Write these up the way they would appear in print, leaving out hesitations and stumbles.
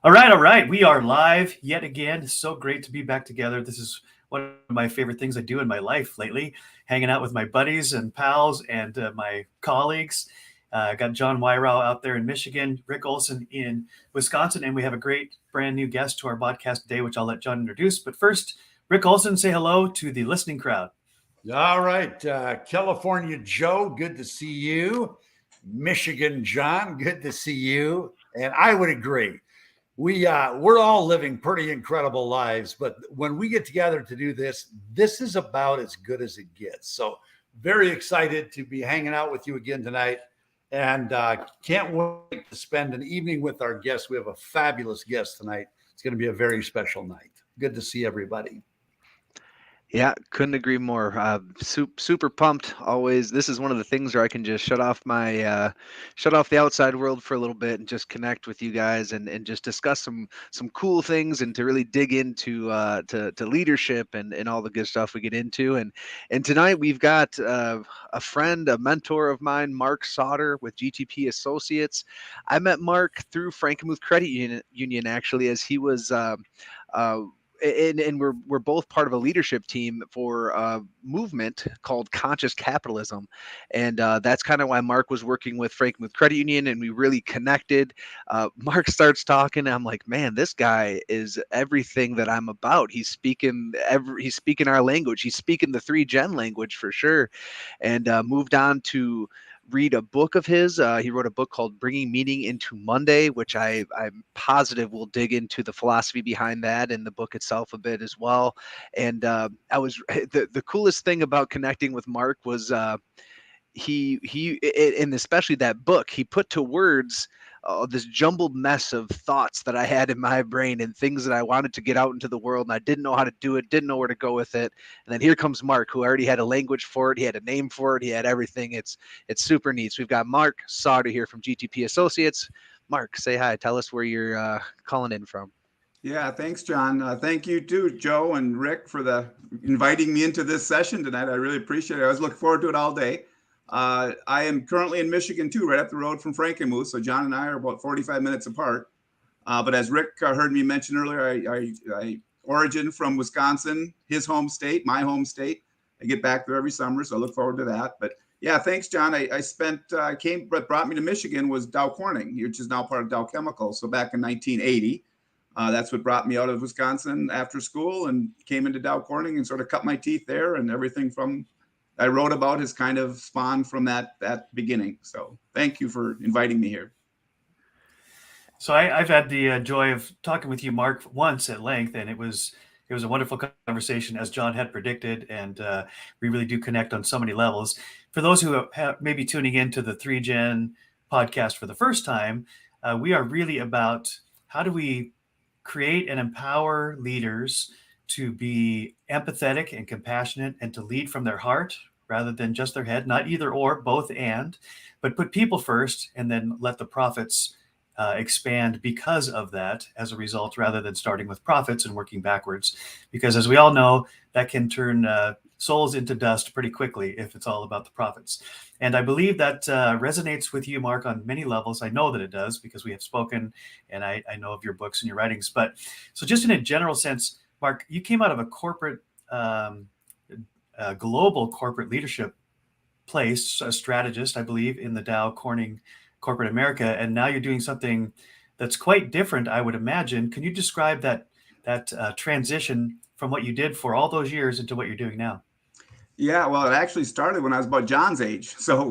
All right. We are live yet again. It's so great to be back together. This is one of my favorite things I do in my life lately, hanging out with my buddies and pals and my colleagues. I got John Wyrau out there in Michigan, Rick Olson in Wisconsin, and we have a great brand new guest to our podcast today, which I'll let John introduce. But first, Rick Olson, say hello to the listening crowd. All right, California Joe, good to see you. Michigan John, good to see you. And I would agree. We're all living pretty incredible lives, but when we get together to do this, this is about as good as it gets. So very excited to be hanging out with you again tonight, and can't wait to spend an evening with our guests. We have a fabulous guest tonight. It's going to be a very special night. Good to see everybody. Yeah, couldn't agree more. Super pumped. Always, this is one of the things where I can just shut off the outside world for a little bit and just connect with you guys and just discuss some cool things and to really dig into to leadership and all the good stuff we get into. And tonight we've got a friend, a mentor of mine, Mark Sauter with GTP Associates. I met Mark through Frankenmuth Credit Union actually, as he was. And we're both part of a leadership team for a movement called Conscious Capitalism, and that's kind of why Mark was working with Frankenmuth Credit Union, and we really connected. Mark starts talking, and I'm like, man, this guy is everything that I'm about. He's speaking our language. He's speaking the 3Gen language for sure, and moved on to read a book of his. He wrote a book called Bringing Meaning into Monday, which I'm positive will dig into the philosophy behind that and the book itself a bit as well. And I was the coolest thing about connecting with Mark was and especially that book, he put to words this jumbled mess of thoughts that I had in my brain and things that I wanted to get out into the world, and I didn't know how to do it, didn't know where to go with it. And then here comes Mark, who already had a language for it, he had a name for it, he had everything. It's super neat. So we've got Mark Sauter here from GTP Associates. Mark, say hi. Tell us where you're calling in from. Yeah, thanks, John. Thank you too, Joe and Rick, for inviting me into this session tonight. I really appreciate it. I was looking forward to it all day. I am currently in Michigan too, right up the road from Frankenmuth. So John and I are about 45 minutes apart. But as Rick heard me mention earlier, I origin from Wisconsin, his home state, my home state. I get back there every summer, so I look forward to that. But yeah, thanks, John. What brought me to Michigan was Dow Corning, which is now part of Dow Chemical. So back in 1980. That's what brought me out of Wisconsin after school and came into Dow Corning and sort of cut my teeth there, and everything from I wrote about has kind of spawned from that beginning. So thank you for inviting me here. So I've had the joy of talking with you, Mark, once at length, and it was a wonderful conversation, as John had predicted, and we really do connect on so many levels. For those who may be tuning into the 3Gen podcast for the first time, we are really about how do we create and empower leaders to be empathetic and compassionate and to lead from their heart rather than just their head, not either or, both and, but put people first and then let the profits expand because of that as a result, rather than starting with profits and working backwards. Because as we all know, that can turn souls into dust pretty quickly if it's all about the profits. And I believe that resonates with you, Mark, on many levels. I know that it does because we have spoken and I know of your books and your writings. But so just in a general sense, Mark, you came out of a corporate, global corporate leadership place, a strategist, I believe, in the Dow Corning corporate America. And now you're doing something that's quite different, I would imagine. Can you describe that transition from what you did for all those years into what you're doing now? Yeah, well, it actually started when I was about John's age. So,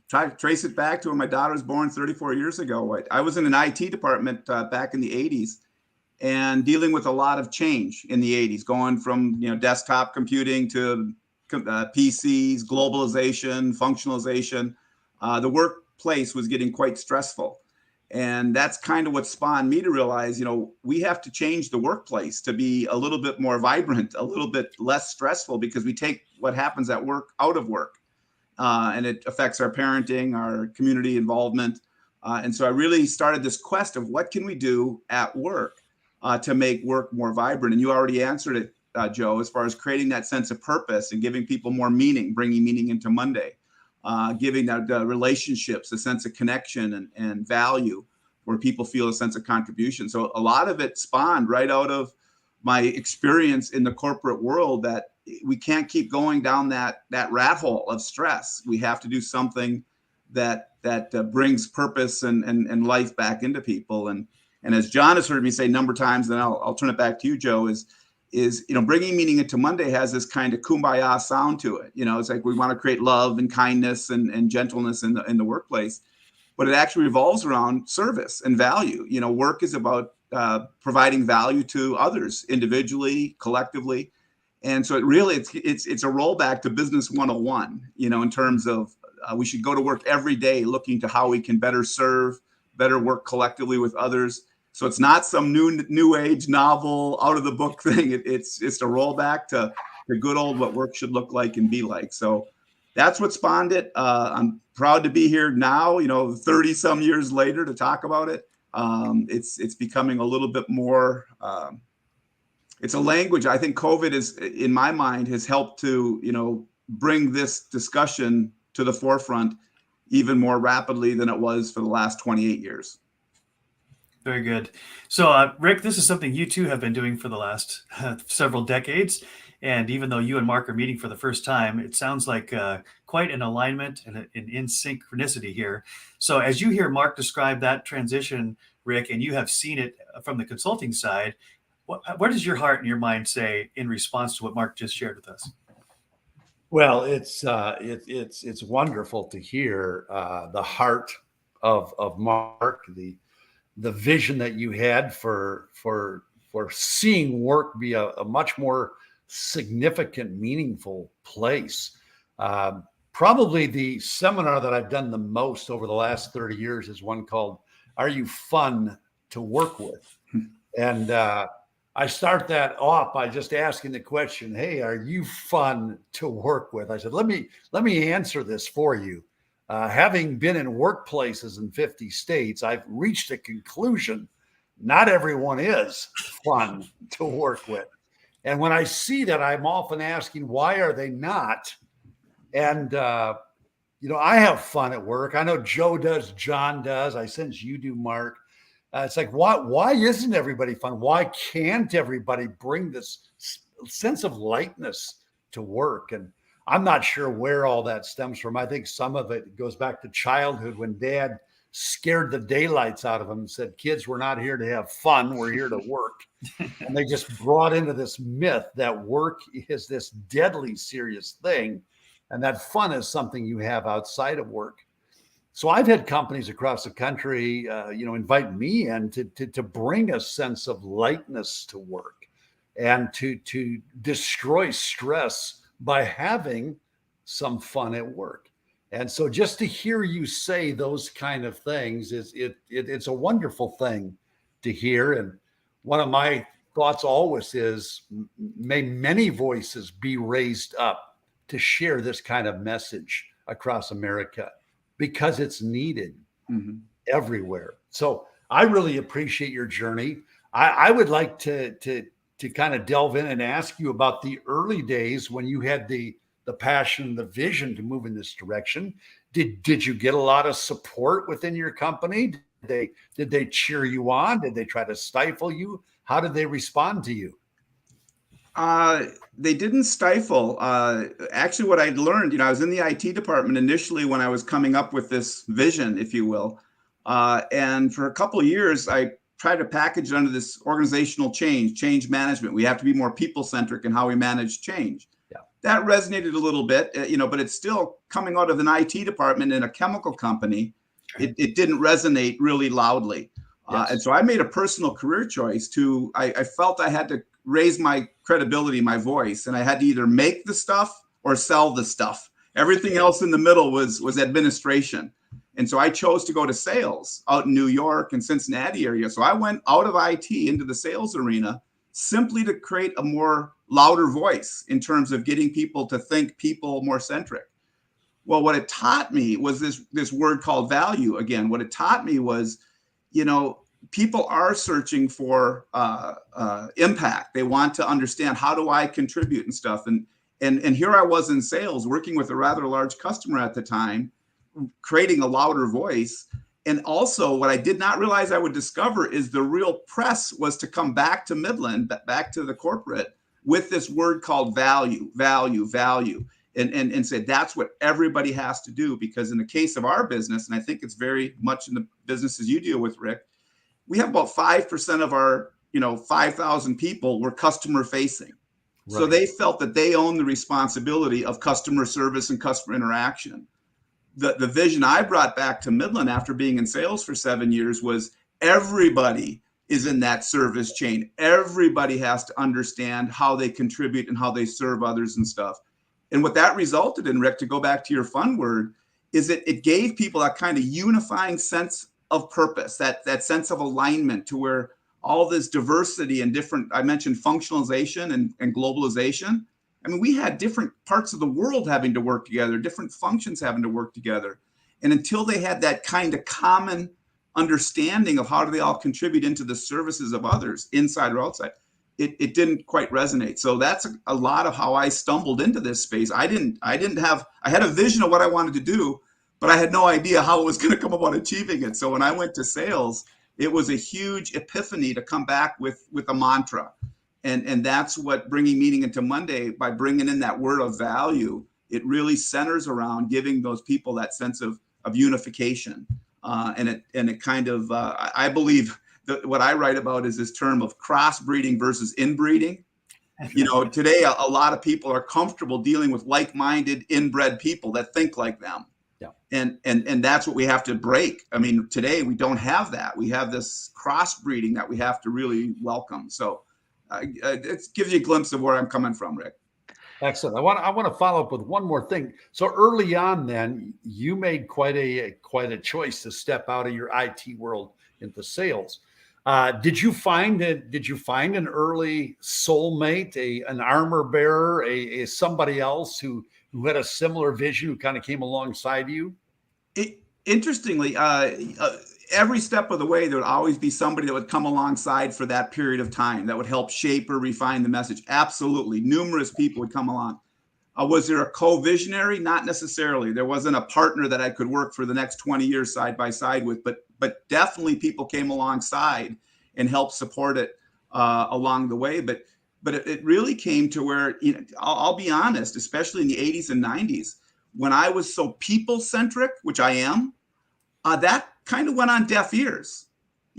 try to trace it back to when my daughter was born 34 years ago. I was in an IT department back in the 80s and dealing with a lot of change in the 80s, going from, desktop computing to PCs, globalization, functionalization. The workplace was getting quite stressful. And that's kind of what spawned me to realize, we have to change the workplace to be a little bit more vibrant, a little bit less stressful, because we take what happens at work out of work. And it affects our parenting, our community involvement. And so I really started this quest of what can we do at work to make work more vibrant. And you already answered it, Joe, as far as creating that sense of purpose and giving people more meaning, bringing meaning into Monday. Giving the relationships a sense of connection and value, where people feel a sense of contribution. So a lot of it spawned right out of my experience in the corporate world, that we can't keep going down that rat hole of stress. We have to do something that brings purpose and life back into people. And as John has heard me say a number of times, then I'll turn it back to you, Joe, is bringing meaning into Monday has this kind of kumbaya sound to it. It's like we want to create love and kindness and gentleness in the workplace, but it actually revolves around service and value. Work is about providing value to others individually, collectively. And so it's a rollback to business 101, in terms of we should go to work every day looking to how we can better serve, better work collectively with others. So it's not some new age novel out of the book thing. It's a rollback to the good old what work should look like and be like. So that's what spawned it. I'm proud to be here now, 30 some years later, to talk about it. It's becoming a little bit more. It's a language. I think COVID is, in my mind, has helped to bring this discussion to the forefront even more rapidly than it was for the last 28 years. Very good. So, Rick, this is something you two have been doing for the last several decades. And even though you and Mark are meeting for the first time, it sounds like quite an alignment and an in synchronicity here. So as you hear Mark describe that transition, Rick, and you have seen it from the consulting side, what does your heart and your mind say in response to what Mark just shared with us? Well, it's wonderful to hear the heart of Mark, the vision that you had for seeing work be a much more significant, meaningful place. Probably the seminar that I've done the most over the last 30 years is one called "Are You Fun to Work With?" And I start that off by just asking the question, "Hey, are you fun to work with?" I said, let me answer this for you. Having been in workplaces in 50 states, I've reached a conclusion: not everyone is fun to work with. And when I see that, I'm often asking, why are they not? And I have fun at work. I know Joe does, John does. I sense you do, Mark. It's like, why isn't everybody fun? Why can't everybody bring this sense of lightness to work? And I'm not sure where all that stems from. I think some of it goes back to childhood, when Dad scared the daylights out of them and said, "Kids, we're not here to have fun. We're here to work." And they just brought into this myth that work is this deadly serious thing, and that fun is something you have outside of work. So I've had companies across the country, invite me in to bring a sense of lightness to work and to destroy stress by having some fun at work. And so just to hear you say those kind of things it's a wonderful thing to hear. And one of my thoughts always is, may many voices be raised up to share this kind of message across America, because it's needed everywhere. So I really appreciate your journey. I would like to kind of delve in and ask you about the early days when you had the passion, the vision to move in this direction. Did you get a lot of support within your company? Did they cheer you on? Did they try to stifle you? How did they respond to you? They didn't stifle. Actually, what I'd learned, I was in the IT department initially when I was coming up with this vision, if you will. And for a couple of years, I tried to package it under this organizational change management. We have to be more people-centric in how we manage change. Yeah. That resonated a little bit, but it's still coming out of an IT department in a chemical company. It didn't resonate really loudly. Yes. And so I made a personal career choice I felt I had to raise my credibility, my voice, and I had to either make the stuff or sell the stuff. Everything else in the middle was administration. And so I chose to go to sales out in New York and Cincinnati area. So I went out of IT into the sales arena simply to create a more louder voice in terms of getting people to think people more centric. Well, what it taught me was this word called value. Again, what it taught me was, people are searching for impact. They want to understand, how do I contribute and stuff. And here I was in sales, working with a rather large customer at the time, creating a louder voice. And also, what I did not realize I would discover is the real press was to come back to Midland, back to the corporate, with this word called value, value, value, and say that's what everybody has to do. Because in the case of our business, and I think it's very much in the businesses you deal with, Rick, we have about 5% of our 5,000 people were customer facing. Right. So they felt that they own the responsibility of customer service and customer interaction. The vision I brought back to Midland after being in sales for 7 years was everybody is in that service chain. Everybody has to understand how they contribute and how they serve others and stuff. And what that resulted in, Rick, to go back to your fun word, is it gave people that kind of unifying sense of purpose, that sense of alignment, to where all this diversity and different, I mentioned functionalization and globalization. I mean, we had different parts of the world having to work together, different functions having to work together. And until they had that kind of common understanding of how do they all contribute into the services of others, inside or outside, it didn't quite resonate. So that's a lot of how I stumbled into this space. I had a vision of what I wanted to do, but I had no idea how it was going to come about achieving it. So when I went to sales, it was a huge epiphany to come back with a mantra. And that's what bringing meaning into Monday, by bringing in that word of value, it really centers around giving those people that sense of unification. And it kind of, I believe that what I write about is this term of crossbreeding versus inbreeding. Today, a lot of people are comfortable dealing with like-minded, inbred people that think like them. Yeah. And that's what we have to break. I mean, today we don't have that. We have this crossbreeding that we have to really welcome. So it gives you a glimpse of where I'm coming from, Rick. Excellent. I want to follow up with one more thing. So early on, then you made quite a choice to step out of your IT world into sales. Did you find an early soulmate, an armor bearer, a somebody else who had a similar vision, who kind of came alongside you? Interestingly, every step of the way, there would always be somebody that would come alongside for that period of time that would help shape or refine the message. Absolutely. Numerous people would come along. Was there a co-visionary? Not necessarily. There wasn't a partner that I could work for the next 20 years side by side with, but definitely people came alongside and helped support it along the way. But it really came to where, I'll be honest, especially in the 80s and 90s, when I was so people-centric, which I am, that kind of went on deaf ears.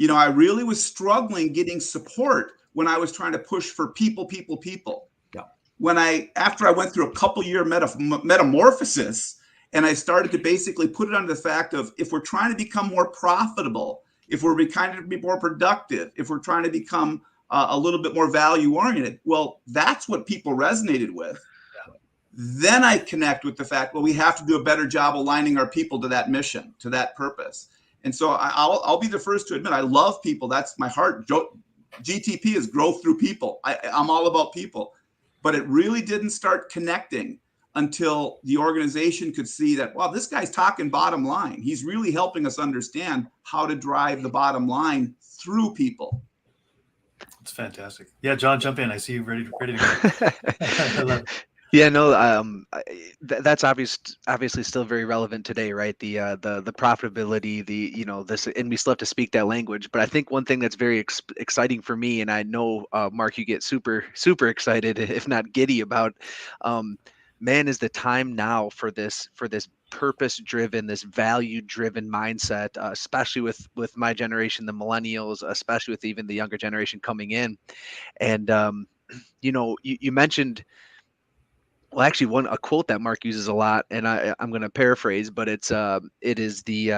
I really was struggling getting support when I was trying to push for people. Yeah. After I went through a couple-year metamorphosis, and I started to basically put it under the fact of, if we're trying to become more profitable, if we're trying to be more productive, if we're trying to become a little bit more value-oriented, well, that's what people resonated with. Then I connect with the fact, well, we have to do a better job aligning our people to that mission, to that purpose. And so I'll be the first to admit, I love people. That's my heart. GTP is growth through people. I'm all about people. But it really didn't start connecting until the organization could see that, wow, this guy's talking bottom line. He's really helping us understand how to drive the bottom line through people. It's fantastic. Yeah, John, jump in. I see you ready to go. I love it. Yeah, no, that's obviously still very relevant today, right? The profitability, this, and we still have to speak that language. But I think one thing that's very exciting for me, and I know Mark, you get super excited, if not giddy about, man, is the time now for this purpose-driven, this value-driven mindset, especially with my generation, the millennials, especially with even the younger generation coming in, and you mentioned. Well, actually, a quote that Mark uses a lot, and I'm going to paraphrase, but it is the,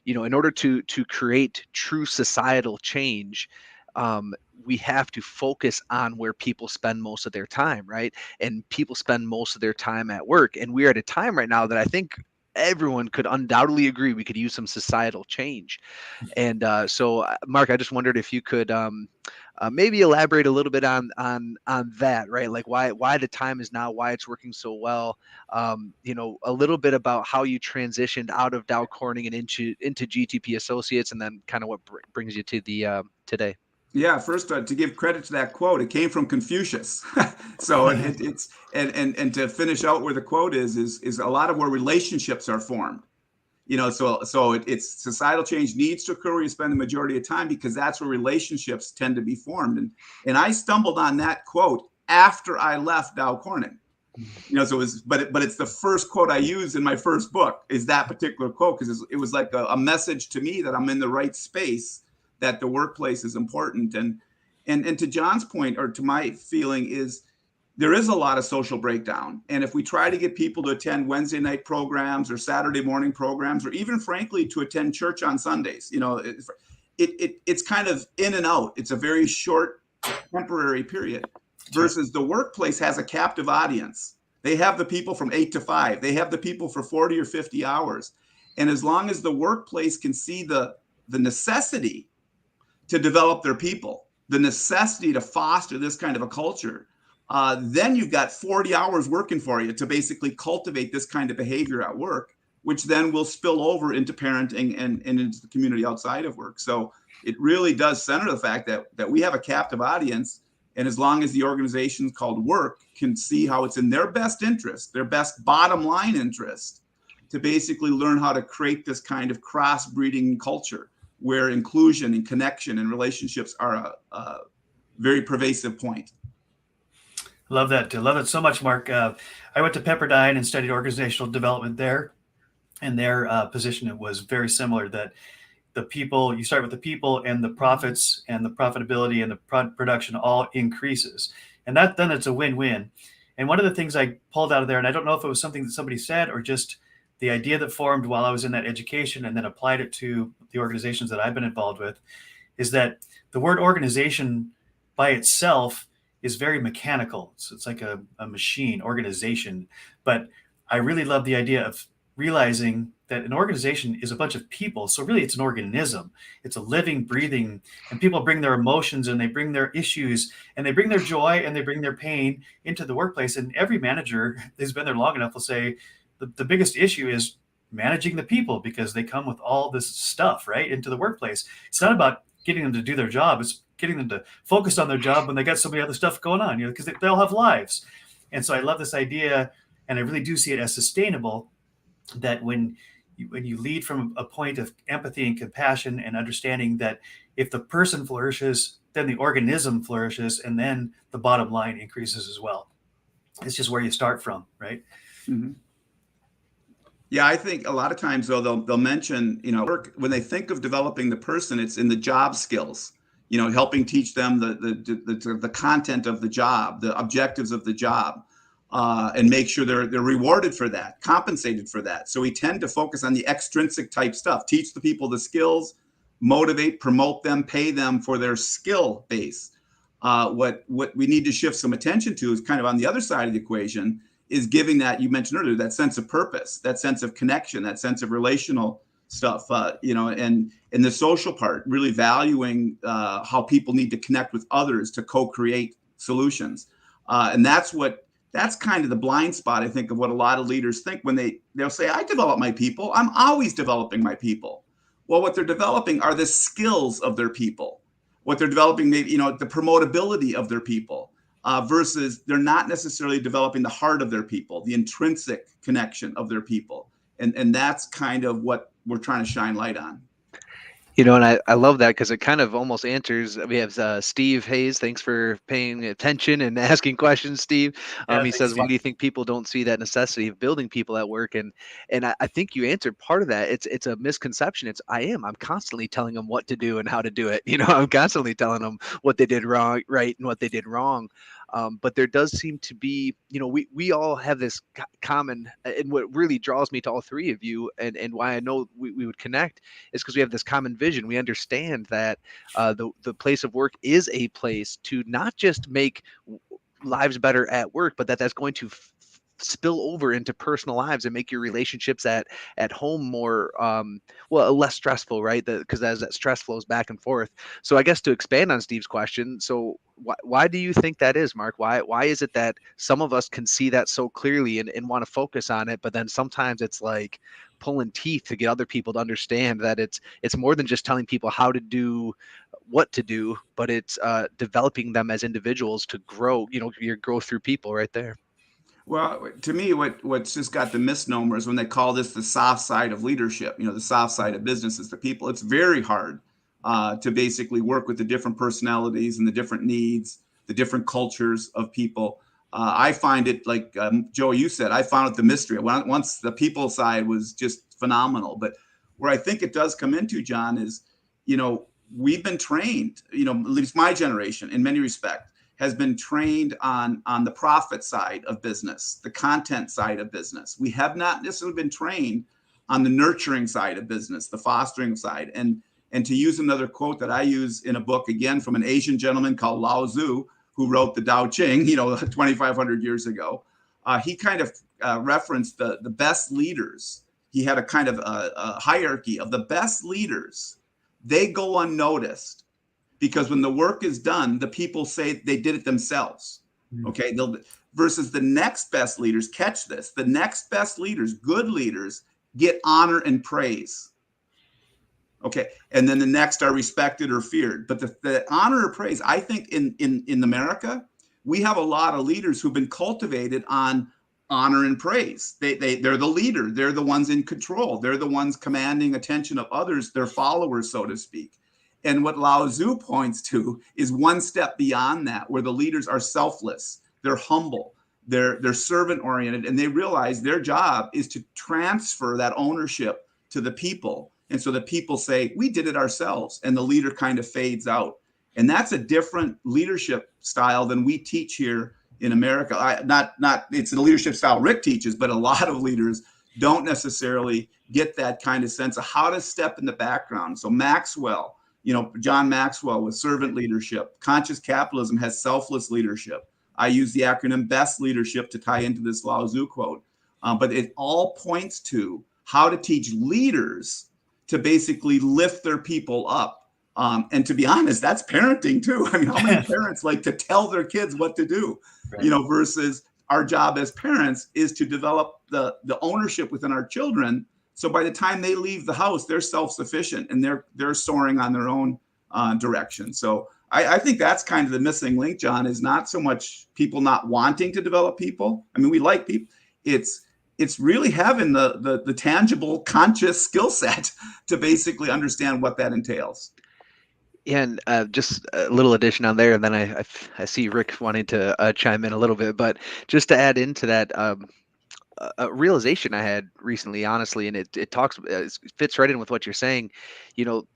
in order to create true societal change, we have to focus on where people spend most of their time, right? And people spend most of their time at work. And we're at a time right now that I think everyone could undoubtedly agree we could use some societal change. And so, Mark, I just wondered if you could maybe elaborate a little bit on that, right? Like why the time is now, why it's working so well. A little bit about how you transitioned out of Dow Corning and into GTP Associates, and then kind of what brings you to the today. Yeah, first to give credit to that quote, it came from Confucius. So it's and to finish out where the quote is a lot of where relationships are formed. It's societal change needs to occur where you spend the majority of time, because that's where relationships tend to be formed. And I stumbled on that quote after I left Dow Corning. But it's the first quote I used in my first book, is that particular quote, because it was like a message to me that I'm in the right space, that the workplace is important. And to John's point, or to my feeling, is there is a lot of social breakdown. And if we try to get people to attend Wednesday night programs or Saturday morning programs, or even frankly to attend church on Sundays, it's kind of in and out. It's a very short temporary period, versus the workplace has a captive audience. They have the people from 8 to 5. They have the people for 40 or 50 hours. And as long as the workplace can see the necessity to develop their people, the necessity to foster this kind of a culture, then you've got 40 hours working for you to basically cultivate this kind of behavior at work, which then will spill over into parenting and into the community outside of work. So it really does center the fact that we have a captive audience. And as long as the organization called work can see how it's in their best interest, their best bottom line interest, to basically learn how to create this kind of cross-breeding culture where inclusion and connection and relationships are a very pervasive point. Love that. Love it so much, Mark. I went to Pepperdine and studied organizational development there, and their position was very similar, that the people, you start with the people, and the profits and the profitability and the production all increases. And then it's a win-win. And one of the things I pulled out of there, and I don't know if it was something that somebody said or just the idea that formed while I was in that education and then applied it to the organizations that I've been involved with, is that the word organization by itself is very mechanical. So it's like a machine, organization. But I really love the idea of realizing that an organization is a bunch of people. So really it's an organism. It's a living, breathing, and people bring their emotions and they bring their issues and they bring their joy and they bring their pain into the workplace. And every manager who's been there long enough will say the biggest issue is managing the people, because they come with all this stuff right into the workplace. It's not about getting them to do their job. It's getting them to focus on their job when they got so many other stuff going on, because they all have lives. And so I love this idea, and I really do see it as sustainable, that when you lead from a point of empathy and compassion and understanding that if the person flourishes, then the organism flourishes, and then the bottom line increases as well. It's just where you start from, right? Mm-hmm. Yeah, I think a lot of times, though, they'll mention, work, when they think of developing the person, it's in the job skills, helping teach them the content of the job, the objectives of the job, and make sure they're rewarded for that, compensated for that. So we tend to focus on the extrinsic type stuff, teach the people the skills, motivate, promote them, pay them for their skill base. What we need to shift some attention to is kind of on the other side of the equation, is giving that, you mentioned earlier, that sense of purpose, that sense of connection, that sense of relational stuff, and the social part, really valuing how people need to connect with others to co-create solutions. And that's kind of the blind spot, I think, of what a lot of leaders think when they'll say, I develop my people. I'm always developing my people. Well, what they're developing are the skills of their people. What they're developing, maybe, the promotability of their people. Versus they're not necessarily developing the heart of their people, the intrinsic connection of their people. And that's kind of what we're trying to shine light on. And I love that, because it kind of almost answers. We have Steve Hayes. Thanks for paying attention and asking questions, Steve. He says, why do you think people don't see that necessity of building people at work? And I think you answered part of that. It's a misconception. I'm constantly telling them what to do and how to do it. I'm constantly telling them what they did wrong, right, and what they did wrong. But there does seem to be, we all have this common, and what really draws me to all three of you, and why I know we would connect, is because we have this common vision. We understand that the place of work is a place to not just make lives better at work, but that's going to spill over into personal lives and make your relationships at home more less stressful, right? Because as that stress flows back and forth. So I guess to expand on Steve's question, so why do you think that is, Mark? Why is it that some of us can see that so clearly and want to focus on it, but then sometimes it's like pulling teeth to get other people to understand that it's more than just telling people how to do what to do, but it's developing them as individuals to grow, your growth through people right there? Well, to me, what's just got the misnomer is when they call this the soft side of leadership. You know, the soft side of business is the people. It's very hard to basically work with the different personalities and the different needs, the different cultures of people. I find it like Joe, you said, I found it the mystery. Once the people side was just phenomenal, but where I think it does come into, John, is, you know, we've been trained. You know, at least my generation, in many respects, has been trained on the profit side of business, the content side of business. We have not necessarily been trained on the nurturing side of business, the fostering side. And to use another quote that I use in a book, again, from an Asian gentleman called Lao Tzu, who wrote the Tao Ching, you know, 2,500 years ago, he kind of referenced the best leaders. He had a kind of a hierarchy of the best leaders. They go unnoticed, because when the work is done, the people say they did it themselves. Okay. Versus the next best leaders, catch this, the next best leaders, good leaders, get honor and praise. Okay. And then the next are respected or feared. But the honor or praise, I think in America, we have a lot of leaders who've been cultivated on honor and praise. They're the leader. They're the ones in control. They're the ones commanding attention of others, their followers, so to speak. And what Lao Tzu points to is one step beyond that, where the leaders are selfless, they're humble, they're servant oriented, and they realize their job is to transfer that ownership to the people. And so the people say, we did it ourselves, and the leader kind of fades out. And that's a different leadership style than we teach here in America. Not it's the leadership style Rick teaches, but a lot of leaders don't necessarily get that kind of sense of how to step in the background. So Maxwell, you know, John Maxwell with servant leadership. Conscious capitalism has selfless leadership. I use the acronym BEST leadership to tie into this Lao Tzu quote. But it all points to how to teach leaders to basically lift their people up. And to be honest, that's parenting too. I mean, how many parents like to tell their kids what to do, right? You know, versus our job as parents is to develop the ownership within our children. So by the time they leave the house, they're self-sufficient and they're soaring on their own direction. So I think that's kind of the missing link, John, is not so much people not wanting to develop people. I mean, we like people. It's really having the tangible, conscious skill set to basically understand what that entails. And just a little addition on there, and then I see Rick wanting to chime in a little bit, but just to add into that, a realization I had recently, honestly, and it fits right in with what you're saying. You know,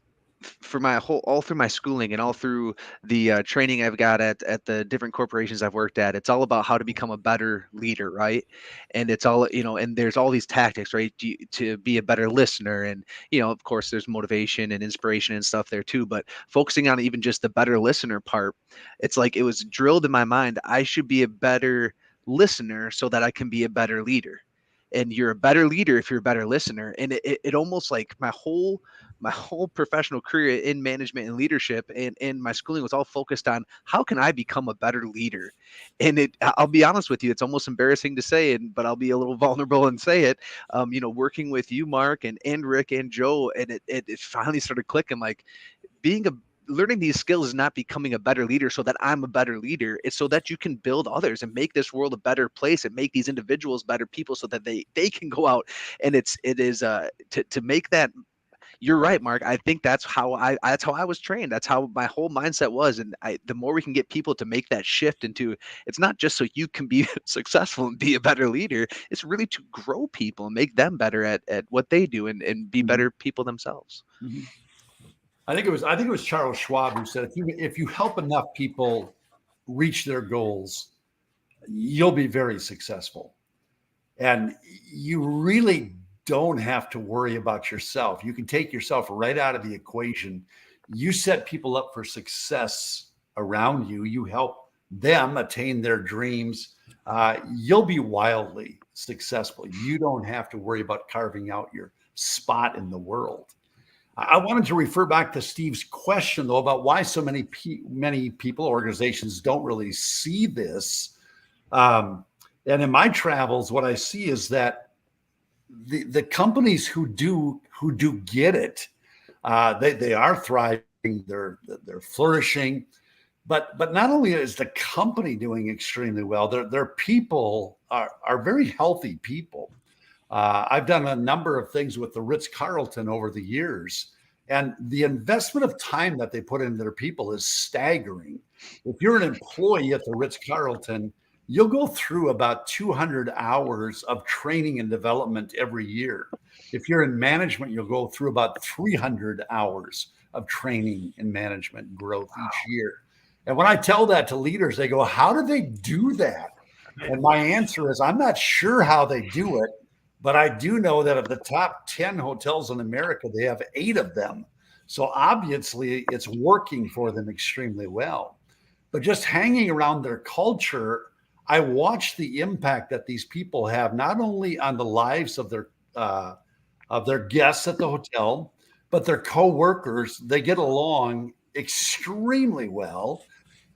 for all through my schooling and all through the training I've got at the different corporations I've worked at, it's all about how to become a better leader, right? And it's all, you know, and there's all these tactics, right, to be a better listener, and you know, of course, there's motivation and inspiration and stuff there too. But focusing on even just the better listener part, it's like it was drilled in my mind. I should be a better listener so that I can be a better leader. And you're a better leader if you're a better listener. And it almost like my whole professional career in management and leadership and my schooling was all focused on how can I become a better leader. And I'll be honest with you, it's almost embarrassing to say, but I'll be a little vulnerable and say it. You know, working with you, Mark, and Rick and Joe, and it finally started clicking, like learning these skills is not becoming a better leader so that I'm a better leader. It's so that you can build others and make this world a better place and make these individuals better people so that they can go out. And it is to make that. You're right, Mark. I think that's how I was trained. That's how my whole mindset was. And the more we can get people to make that shift into, it's not just so you can be successful and be a better leader. It's really to grow people and make them better at what they do and be better people themselves. Mm-hmm. I think it was Charles Schwab who said, if you help enough people reach their goals, you'll be very successful. And you really don't have to worry about yourself. You can take yourself right out of the equation. You set people up for success around you. You help them attain their dreams. You'll be wildly successful. You don't have to worry about carving out your spot in the world. I wanted to refer back to Steve's question, though, about why so many people, organizations don't really see this. And in my travels, what I see is that the companies who do get it, they are thriving, they're flourishing. But not only is the company doing extremely well, their people are very healthy people. I've done a number of things with the Ritz-Carlton over the years, and the investment of time that they put into their people is staggering. If you're an employee at the Ritz-Carlton, you'll go through about 200 hours of training and development every year. If you're in management, you'll go through about 300 hours of training and management growth each year. And when I tell that to leaders, they go, how do they do that? And my answer is, I'm not sure how they do it, but I do know that of the top 10 hotels in America, they have 8 of them. So obviously it's working for them extremely well. But just hanging around their culture, I watch the impact that these people have, not only on the lives of their guests at the hotel, but their co-workers. They get along extremely well.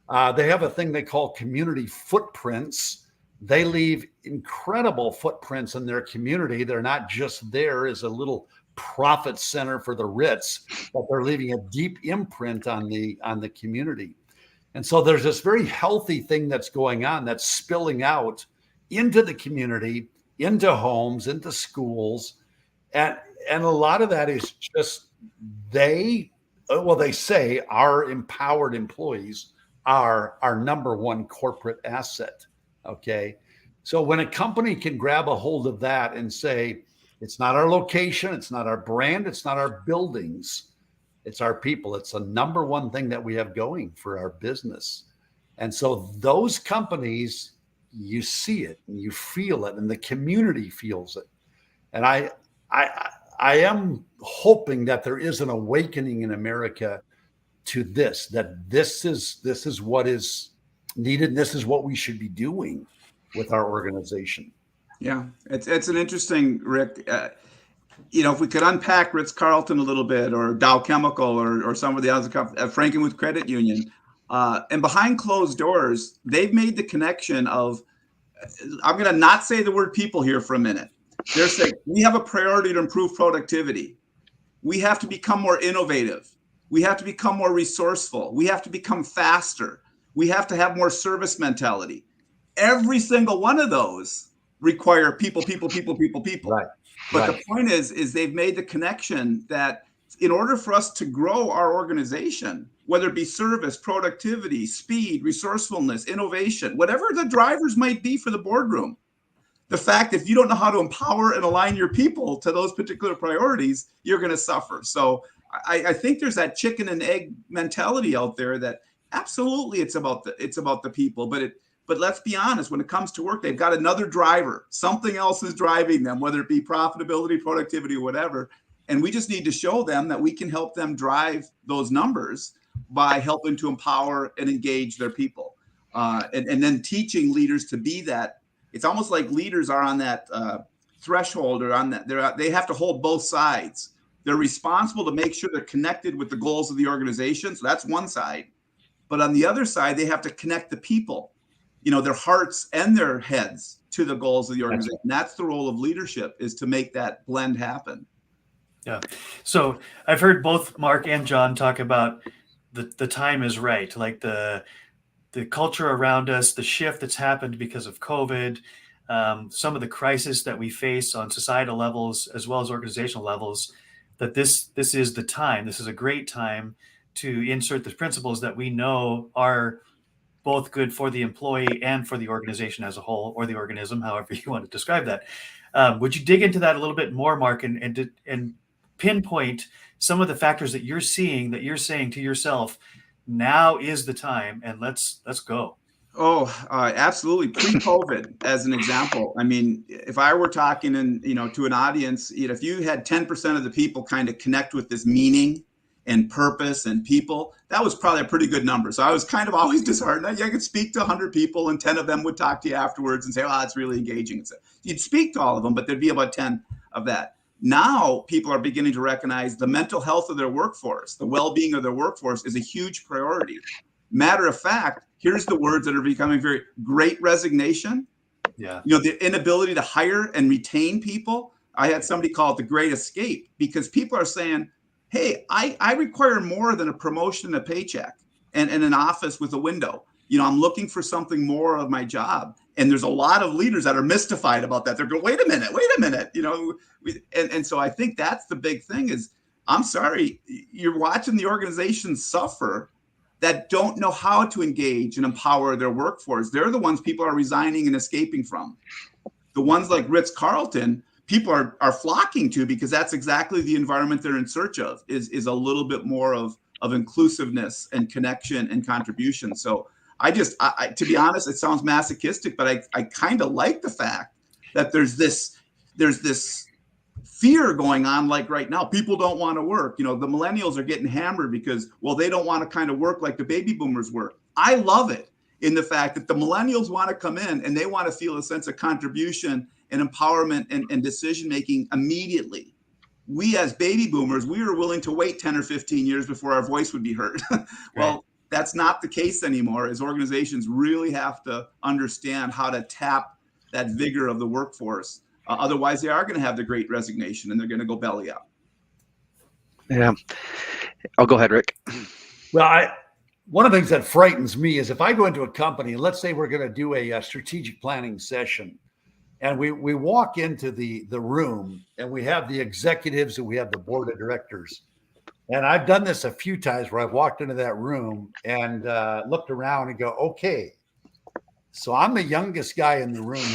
They have a thing they call community footprints. They leave incredible footprints in their community. They're not just there as a little profit center for the Ritz, but they're leaving a deep imprint on the community. And so there's this very healthy thing that's going on that's spilling out into the community, into homes, into schools. And a lot of that is just they say our empowered employees are our number one corporate asset. Okay. So when a company can grab a hold of that and say, it's not our location, it's not our brand, it's not our buildings, it's our people. It's the number one thing that we have going for our business. And so those companies, you see it and you feel it, and the community feels it. And I am hoping that there is an awakening in America to this, that this is what is needed, and this is what we should be doing with our organization. Yeah, it's an interesting, Rick. If we could unpack Ritz-Carlton a little bit, or Dow Chemical, or some of the other companies, Frankenmuth Credit Union, and behind closed doors, they've made the connection of, I'm going to not say the word people here for a minute. They're saying, we have a priority to improve productivity. We have to become more innovative. We have to become more resourceful. We have to become faster. We have to have more service mentality. Every single one of those require people. Right. But the point is they've made the connection that in order for us to grow our organization, whether it be service, productivity, speed, resourcefulness, innovation, whatever the drivers might be for the boardroom, the fact if you don't know how to empower and align your people to those particular priorities, you're going to suffer. So I think there's that chicken and egg mentality out there that absolutely it's about the people, but let's be honest, when it comes to work, they've got another driver. Something else is driving them, whether it be profitability, productivity, or whatever. And we just need to show them that we can help them drive those numbers by helping to empower and engage their people. And then teaching leaders to be that. It's almost like leaders are on that threshold, or on that. They have to hold both sides. They're responsible to make sure they're connected with the goals of the organization. So that's one side. But on the other side, they have to connect the people, their hearts and their heads, to the goals of the organization. That's the role of leadership, is to make that blend happen. Yeah. So I've heard both Mark and John talk about the time is right, like the culture around us, the shift that's happened because of COVID, some of the crisis that we face on societal levels as well as organizational levels, that this is the time. This is a great time to insert the principles that we know are both good for the employee and for the organization as a whole, or the organism, however you want to describe that. Would you dig into that a little bit more, Mark, and pinpoint some of the factors that you're seeing, that you're saying to yourself, now is the time, and let's go? Oh, absolutely. Pre-COVID, as an example. I mean, if I were talking to an audience, if you had 10% of the people kind of connect with this meaning and purpose and people, that was probably a pretty good number. So I was kind of always disheartened. I could speak to 100 people and 10 of them would talk to you afterwards and say, oh, that's really engaging. So you'd speak to all of them, but there'd be about 10 of that. Now people are beginning to recognize the mental health of their workforce, the well-being of their workforce is a huge priority. Matter of fact, here's the words that are becoming very great resignation. Yeah. The inability to hire and retain people. I had somebody call it the great escape, because people are saying, hey, I require more than a promotion and a paycheck. and an office with a window. I'm looking for something more of my job. And there's a lot of leaders that are mystified about that. They're going, wait a minute. And so I think that's the big thing is, I'm sorry, you're watching the organizations suffer that don't know how to engage and empower their workforce. They're the ones people are resigning and escaping from. The ones like Ritz-Carlton, people are flocking to, because that's exactly the environment they're in search of, is a little bit more of inclusiveness and connection and contribution. So I to be honest, it sounds masochistic, but I kind of like the fact that there's this fear going on, like right now. People don't want to work. The millennials are getting hammered because, well, they don't want to kind of work like the baby boomers work. I love it in the fact that the millennials want to come in and they want to feel a sense of contribution and empowerment and decision-making immediately. We as baby boomers, we were willing to wait 10 or 15 years before our voice would be heard. Well, right. That's not the case anymore, as organizations really have to understand how to tap that vigor of the workforce. Otherwise, they are going to have the great resignation and they're going to go belly up. Yeah. I'll go ahead, Rick. Well, one of the things that frightens me is if I go into a company, and let's say we're going to do a strategic planning session, and we walk into the room and we have the executives and we have the board of directors. And I've done this a few times where I've walked into that room and looked around and go, okay, so I'm the youngest guy in the room.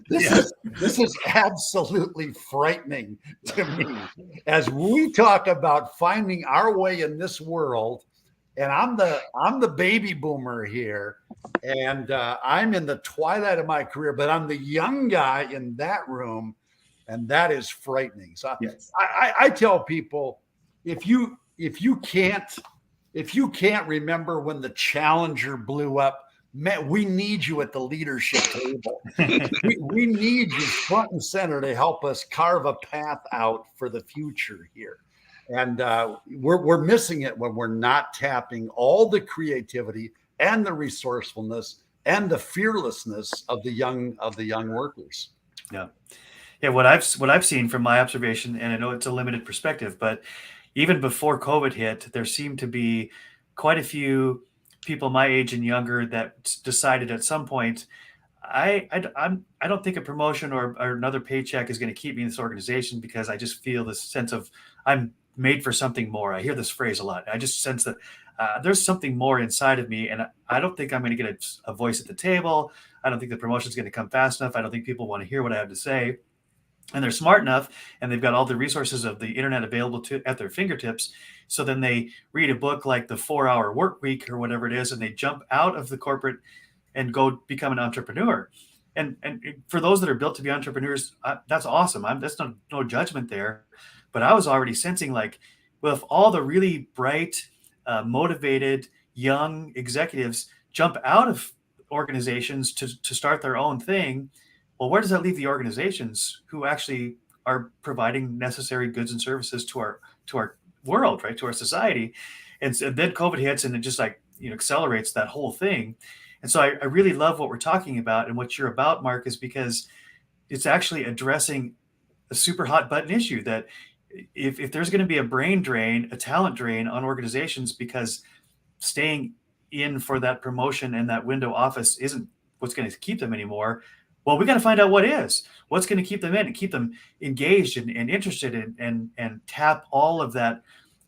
This is absolutely frightening to me as we talk about finding our way in this world. And I'm the baby boomer here, and I'm in the twilight of my career, but I'm the young guy in that room, and that is frightening. So yes. I tell people, if you can't remember when the Challenger blew up, we need you at the leadership table. we need you front and center to help us carve a path out for the future here. And we're missing it when we're not tapping all the creativity and the resourcefulness and the fearlessness of the young workers. Yeah. What I've seen from my observation, and I know it's a limited perspective, but even before COVID hit, there seemed to be quite a few people my age and younger that decided at some point, I don't think a promotion or another paycheck is going to keep me in this organization, because I just feel this sense of I'm made for something more. I hear this phrase a lot. I just sense that there's something more inside of me, and I don't think I'm going to get a voice at the table. I don't think the promotion is going to come fast enough. I don't think people want to hear what I have to say. And they're smart enough, and they've got all the resources of the internet available at their fingertips. So then they read a book like The 4-Hour Work Week or whatever it is, and they jump out of the corporate and go become an entrepreneur. And for those that are built to be entrepreneurs, that's awesome. That's no judgment there. But I was already sensing like, well, if all the really bright, motivated, young executives jump out of organizations to start their own thing, well, where does that leave the organizations who actually are providing necessary goods and services to our world, right, to our society? And then COVID hits, and it just accelerates that whole thing. And so I really love what we're talking about, and what you're about, Mark, is because it's actually addressing a super hot button issue that if there's going to be a brain drain, a talent drain on organizations because staying in for that promotion and that window office isn't what's going to keep them anymore, well, we got to find out what's going to keep them in and keep them engaged and interested in and tap all of that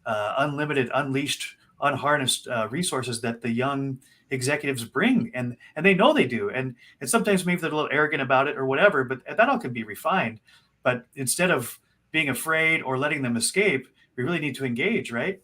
unlimited, unleashed, unharnessed resources that the young executives bring, and they know they do, and sometimes maybe they're a little arrogant about it or whatever, but that all can be refined. But instead of being afraid or letting them escape, we really need to engage, right,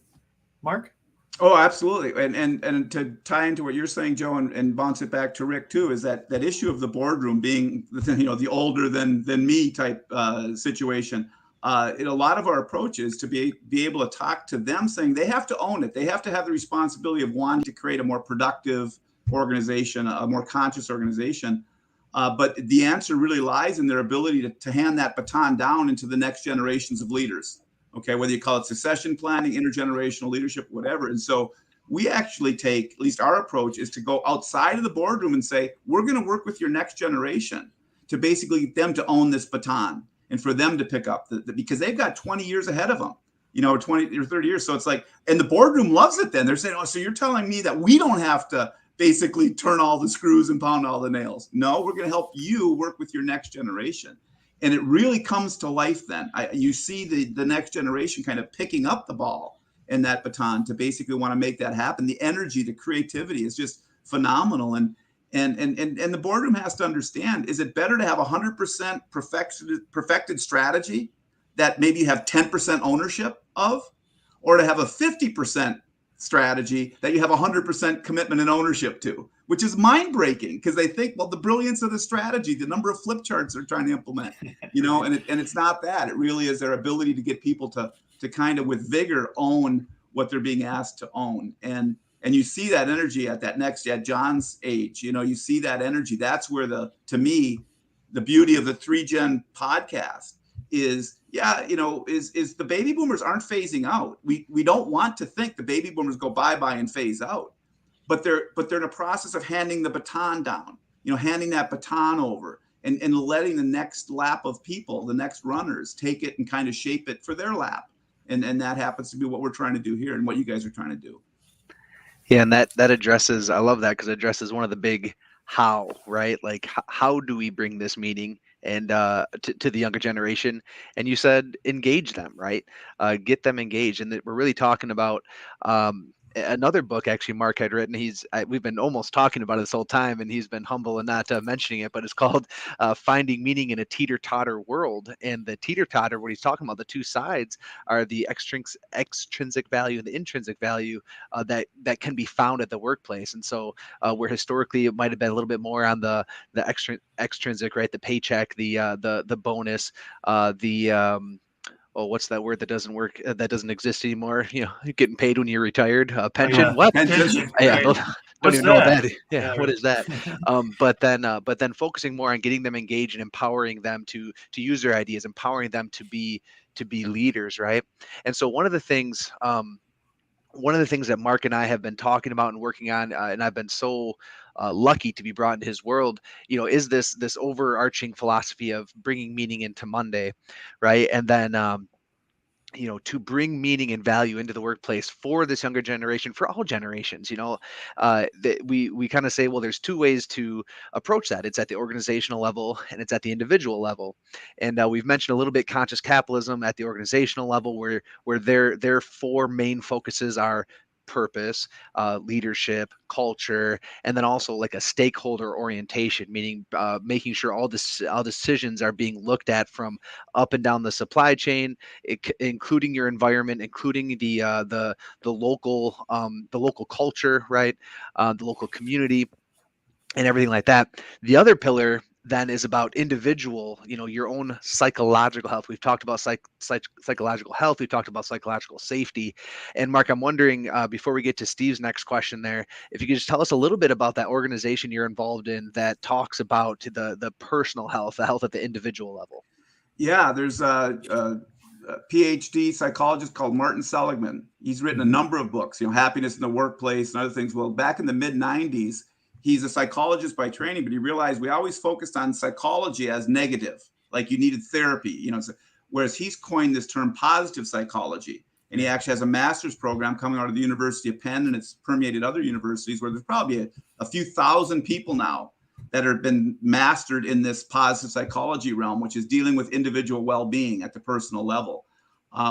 Mark? Oh, absolutely. And to tie into what you're saying, Joe, and bounce it back to Rick too, is that issue of the boardroom being, the older than me type situation. In a lot of our approaches to be able to talk to them, saying they have to own it. They have to have the responsibility of wanting to create a more productive organization, a more conscious organization. But the answer really lies in their ability to hand that baton down into the next generations of leaders. Okay, whether you call it succession planning, intergenerational leadership, whatever. And so we actually take, at least our approach is to go outside of the boardroom and say, we're going to work with your next generation to basically get them to own this baton and for them to pick up because they've got 20 years ahead of them. or 20 or 30 years. So it's like, and the boardroom loves it then. They're saying, oh, so you're telling me that we don't have to basically turn all the screws and pound all the nails. No, we're going to help you work with your next generation. And it really comes to life then. You see the next generation kind of picking up the ball and that baton to basically want to make that happen. The energy, the creativity is just phenomenal. And the boardroom has to understand, is it better to have 100% perfected strategy that maybe you have 10% ownership of, or to have a 50% strategy that you have 100% commitment and ownership to, which is mind breaking because they think, well, the brilliance of the strategy, the number of flip charts they're trying to implement, and it's not that. It really is their ability to get people to kind of with vigor own what they're being asked to own. And you see that energy at John's age, you see that energy. That's where to me, the beauty of the 3Gen podcast is the baby boomers aren't phasing out. We don't want to think the baby boomers go bye-bye and phase out, but they're in a process of handing the baton down, handing that baton over and letting the next lap of people, the next runners, take it and kind of shape it for their lap. And that happens to be what we're trying to do here and what you guys are trying to do. Yeah, and that addresses, I love that because it addresses one of the big how, right? Like how do we bring this meaning and to the younger generation? And you said engage them, right? Get them engaged, and we're really talking about another book actually Mark had written. We've been almost talking about it this whole time, and he's been humble and not mentioning it, but it's called Finding Meaning in a Teeter-Totter World. And the teeter-totter, what he's talking about, the two sides are the extrinsic value and the intrinsic value that can be found at the workplace. And so where historically it might have been a little bit more on the extrinsic, right? The paycheck, the bonus, what's that word that doesn't work? That doesn't exist anymore. You're getting paid when you're retired. Pension. Yeah. What? Pension. Yeah, Right. don't What's even know what that? that is. Yeah, what is that? But then focusing more on getting them engaged and empowering them to use their ideas, empowering them to be leaders, right? And so one of the things that Mark and I have been talking about and working on, and I've been so lucky to be brought into his world, is this overarching philosophy of bringing meaning into Monday, right? And then to bring meaning and value into the workplace for this younger generation, for all generations. We kind of say, well, there's two ways to approach that. It's at the organizational level and it's at the individual level. And we've mentioned a little bit conscious capitalism at the organizational level, where their four main focuses are purpose, leadership, culture, and then also like a stakeholder orientation, meaning making sure all decisions are being looked at from up and down the supply chain, including your environment, including the local culture, right, the local community, and everything like that. The other pillar then is about individual, your own psychological health. We've talked about psychological health. We've talked about psychological safety. And Mark, I'm wondering, before we get to Steve's next question there, if you could just tell us a little bit about that organization you're involved in that talks about the personal health, the health at the individual level. Yeah, there's a PhD psychologist called Martin Seligman. He's written a number of books, Happiness in the Workplace and other things. Well, back in the mid 90s, he's a psychologist by training, but he realized we always focused on psychology as negative, like you needed therapy, whereas he's coined this term positive psychology. And he actually has a master's program coming out of the University of Penn, and it's permeated other universities where there's probably a few thousand people now that have been mastered in this positive psychology realm, which is dealing with individual well-being at the personal level.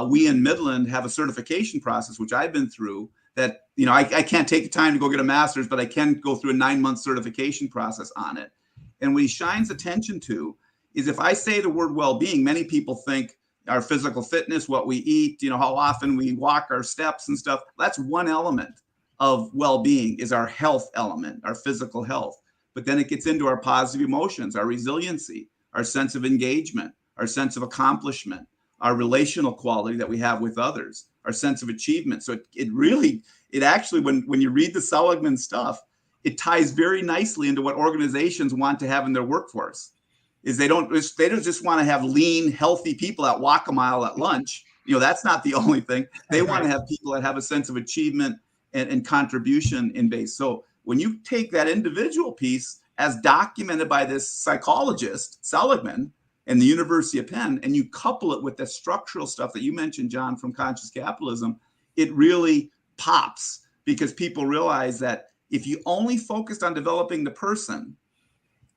We in Midland have a certification process, which I've been through, that, I can't take the time to go get a master's, but I can go through a 9-month certification process on it. And what he shines attention to is, if I say the word well-being, many people think our physical fitness, what we eat, how often we walk our steps and stuff. That's one element of well-being, is our health element, our physical health. But then it gets into our positive emotions, our resiliency, our sense of engagement, our sense of accomplishment, our relational quality that we have with others, our sense of achievement. So it actually, when you read the Seligman stuff, it ties very nicely into what organizations want to have in their workforce. Is they don't just want to have lean, healthy people that walk a mile at lunch. That's not the only thing. They want to have people that have a sense of achievement and contribution in base. So when you take that individual piece as documented by this psychologist, Seligman, and the University of Penn, and you couple it with the structural stuff that you mentioned, John, from conscious capitalism, it really pops, because people realize that if you only focused on developing the person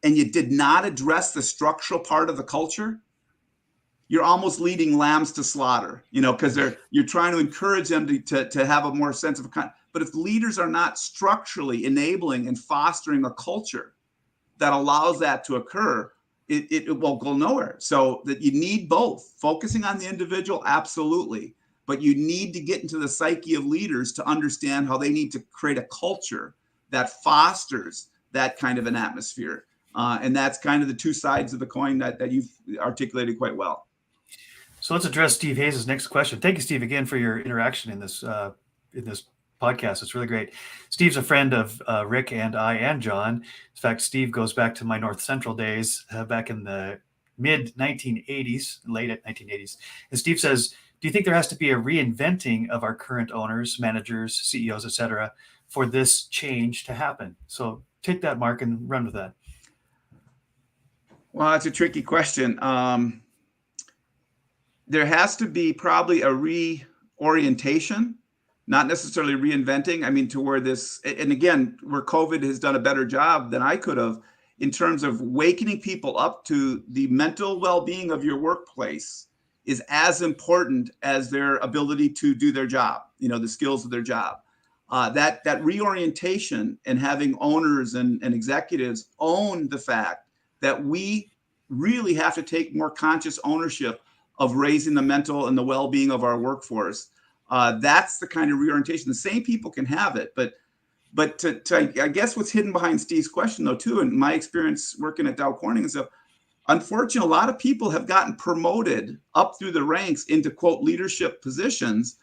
and you did not address the structural part of the culture, you're almost leading lambs to slaughter, because you're trying to encourage them to have a more sense of but if leaders are not structurally enabling and fostering a culture that allows that to occur, it will go nowhere. So that you need both. Focusing on the individual, absolutely, but you need to get into the psyche of leaders to understand how they need to create a culture that fosters that kind of an atmosphere. And that's kind of the two sides of the coin that you've articulated quite well. So let's address Steve Hayes' next question. Thank you, Steve, again for your interaction in this podcast. It's really great. Steve's a friend of Rick and I and John. In fact, Steve goes back to my North Central days back in the mid 1980s, late 1980s. And Steve says, do you think there has to be a reinventing of our current owners, managers, CEOs, et cetera, for this change to happen? So take that, Mark, and run with that. Well, that's a tricky question. There has to be probably a reorientation, not necessarily reinventing. I mean, to where this, and again, where COVID has done a better job than I could have in terms of wakening people up to the mental well-being of your workplace is as important as their ability to do their job, the skills of their job. That reorientation and having owners and executives own the fact that we really have to take more conscious ownership of raising the mental and the well-being of our workforce. That's the kind of reorientation. The same people can have it, but I guess what's hidden behind Steve's question, though, too, and my experience working at Dow Corning and stuff, unfortunately, a lot of people have gotten promoted up through the ranks into, quote, leadership positions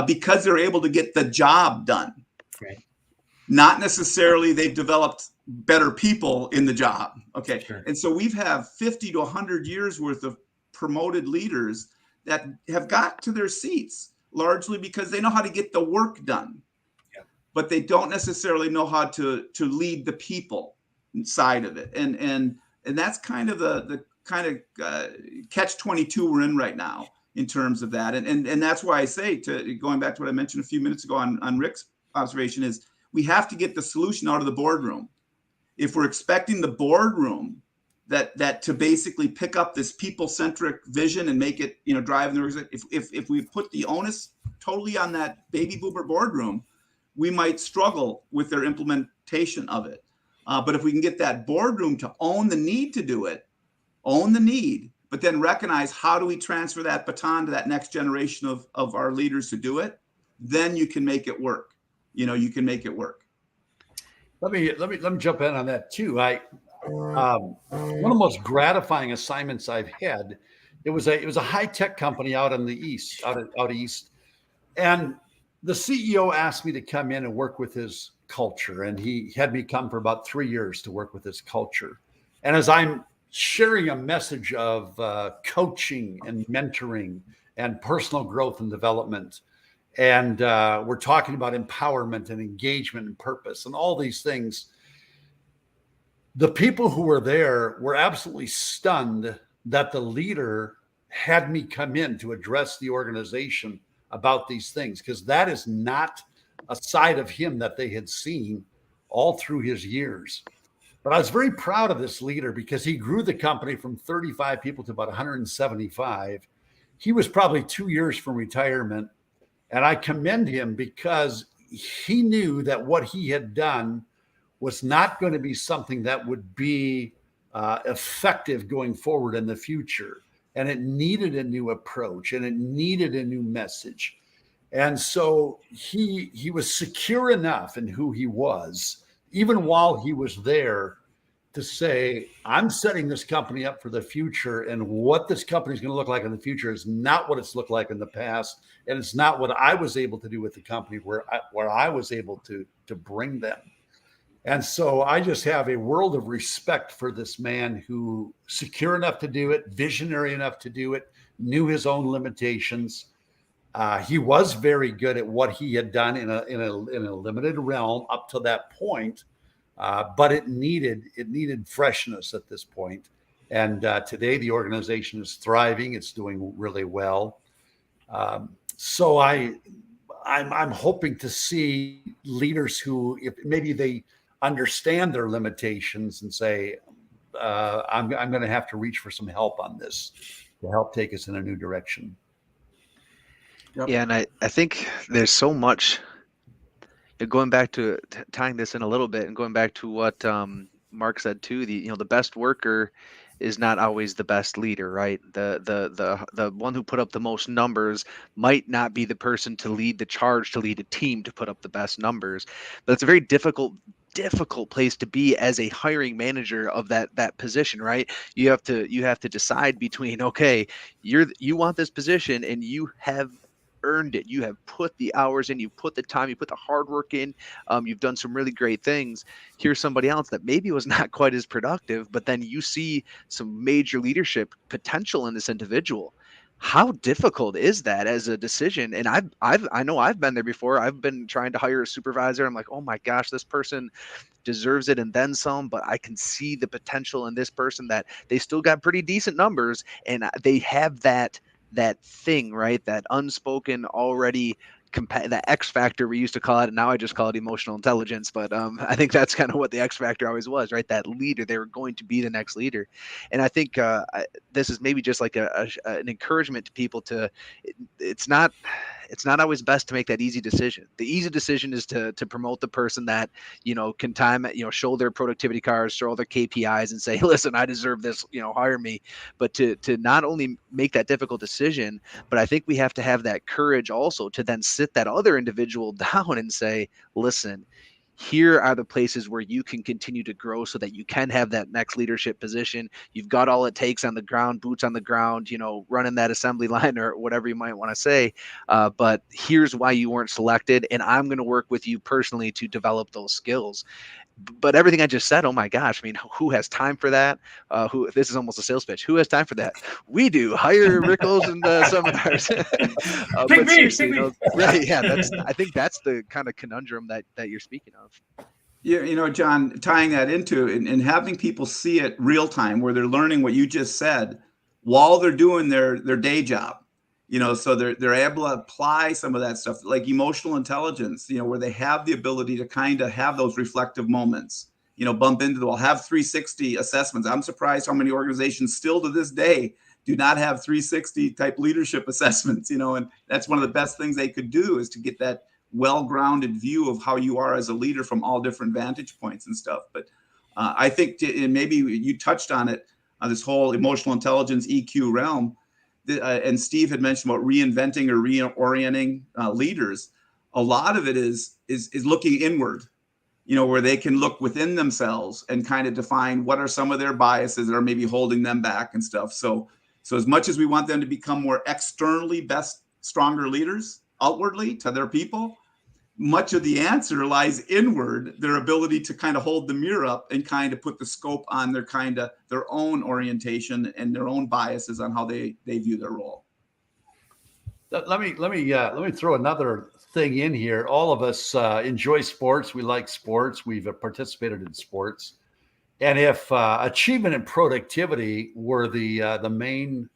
because they're able to get the job done. Right. Not necessarily they've developed better people in the job. Okay. Sure. And so we've have 50 to 100 years worth of promoted leaders that have got to their seats largely because they know how to get the work done, but they don't necessarily know how to lead the people side of it. And that's kind of the kind of catch-22 we're in right now in terms of that. And that's why I say, going back to what I mentioned a few minutes ago on Rick's observation, is we have to get the solution out of the boardroom. If we're expecting the boardroom that to basically pick up this people-centric vision and make it, drive the organization, if we put the onus totally on that baby boomer boardroom, we might struggle with their implementation of it. But if we can get that boardroom to own the need to do it, but then recognize how do we transfer that baton to that next generation of our leaders to do it, then you can make it work. You can make it work. Let me jump in on that too. One of the most gratifying assignments I've had, it was a high-tech company out in the east, out east. And the CEO asked me to come in and work with his culture. And he had me come for about 3 years to work with his culture. And as I'm sharing a message of coaching and mentoring and personal growth and development, and we're talking about empowerment and engagement and purpose and all these things, the people who were there were absolutely stunned that the leader had me come in to address the organization about these things, because that is not a side of him that they had seen all through his years. But I was very proud of this leader because he grew the company from 35 people to about 175. He was probably 2 years from retirement. And I commend him because he knew that what he had done was not going to be something that would be effective going forward in the future. And it needed a new approach and it needed a new message. And so he was secure enough in who he was, even while he was there, to say, I'm setting this company up for the future, and what this company is going to look like in the future is not what it's looked like in the past. And it's not what I was able to do with the company where I was able to bring them. And so I just have a world of respect for this man who secure enough to do it, visionary enough to do it, knew his own limitations. He was very good at what he had done in a limited realm up to that point, but it needed freshness at this point. And today the organization is thriving. It's doing really well. So I'm hoping to see leaders who, if maybe they understand their limitations and say, I'm going to have to reach for some help on this to help take us in a new direction. Yep. Yeah, and I think there's so much going back to tying this in a little bit and going back to what Mark said too. The best worker is not always the best leader, right? The one who put up the most numbers might not be the person to lead the charge, to lead a team to put up the best numbers. But it's a very difficult place to be as a hiring manager of that position, right? You have to decide between, okay, you want this position and you have earned it. You have put the hours in, you put the time, you put the hard work in. You've done some really great things. Here's somebody else that maybe was not quite as productive, but then you see some major leadership potential in this individual. How difficult is that as a decision? And I know I've been there before. I've been trying to hire a supervisor. I'm like, oh my gosh, this person deserves it and then some, but I can see the potential in this person that they still got pretty decent numbers and they have that thing, right? That unspoken already that X factor we used to call it, and now I just call it emotional intelligence. But I think that's kind of what the X factor always was, right? That leader, they were going to be the next leader, and I think this is maybe just like an encouragement to people to. It's not always best to make that easy decision. The easy decision is to promote the person that can show their productivity cards, show their KPIs, and say, listen, I deserve this. Hire me. But to not only make that difficult decision, but I think we have to have that courage also to then sit that other individual down and say, listen, here are the places where you can continue to grow so that you can have that next leadership position. You've got all it takes on the ground, boots on the ground, running that assembly line or whatever you might want to say. But here's why you weren't selected. And I'm going to work with you personally to develop those skills. But everything I just said, oh my gosh, I mean, who has time for that? This is almost a sales pitch. Who has time for that? We do. Hire Rickles and seminars. But seriously, right? Yeah, I think that's the kind of conundrum that you're speaking of. Yeah, John, tying that into and having people see it real time, where they're learning what you just said while they're doing their day job. So they're able to apply some of that stuff, like emotional intelligence, where they have the ability to kind of have those reflective moments, bump into the wall, have 360 assessments. I'm surprised how many organizations still to this day do not have 360 type leadership assessments, and that's one of the best things they could do, is to get that well-grounded view of how you are as a leader from all different vantage points and stuff. But I think, and maybe you touched on it, on this whole emotional intelligence EQ realm. And Steve had mentioned about reinventing or reorienting leaders. A lot of it is looking inward, where they can look within themselves and kind of define what are some of their biases that are maybe holding them back and stuff. So as much as we want them to become more externally stronger leaders outwardly to their people, much of the answer lies inward, their ability to kind of hold the mirror up and kind of put the scope on their own orientation and their own biases on how they view their role. Let me throw another thing in here. All of us enjoy sports. We like sports. We've participated in sports. And if achievement and productivity were the main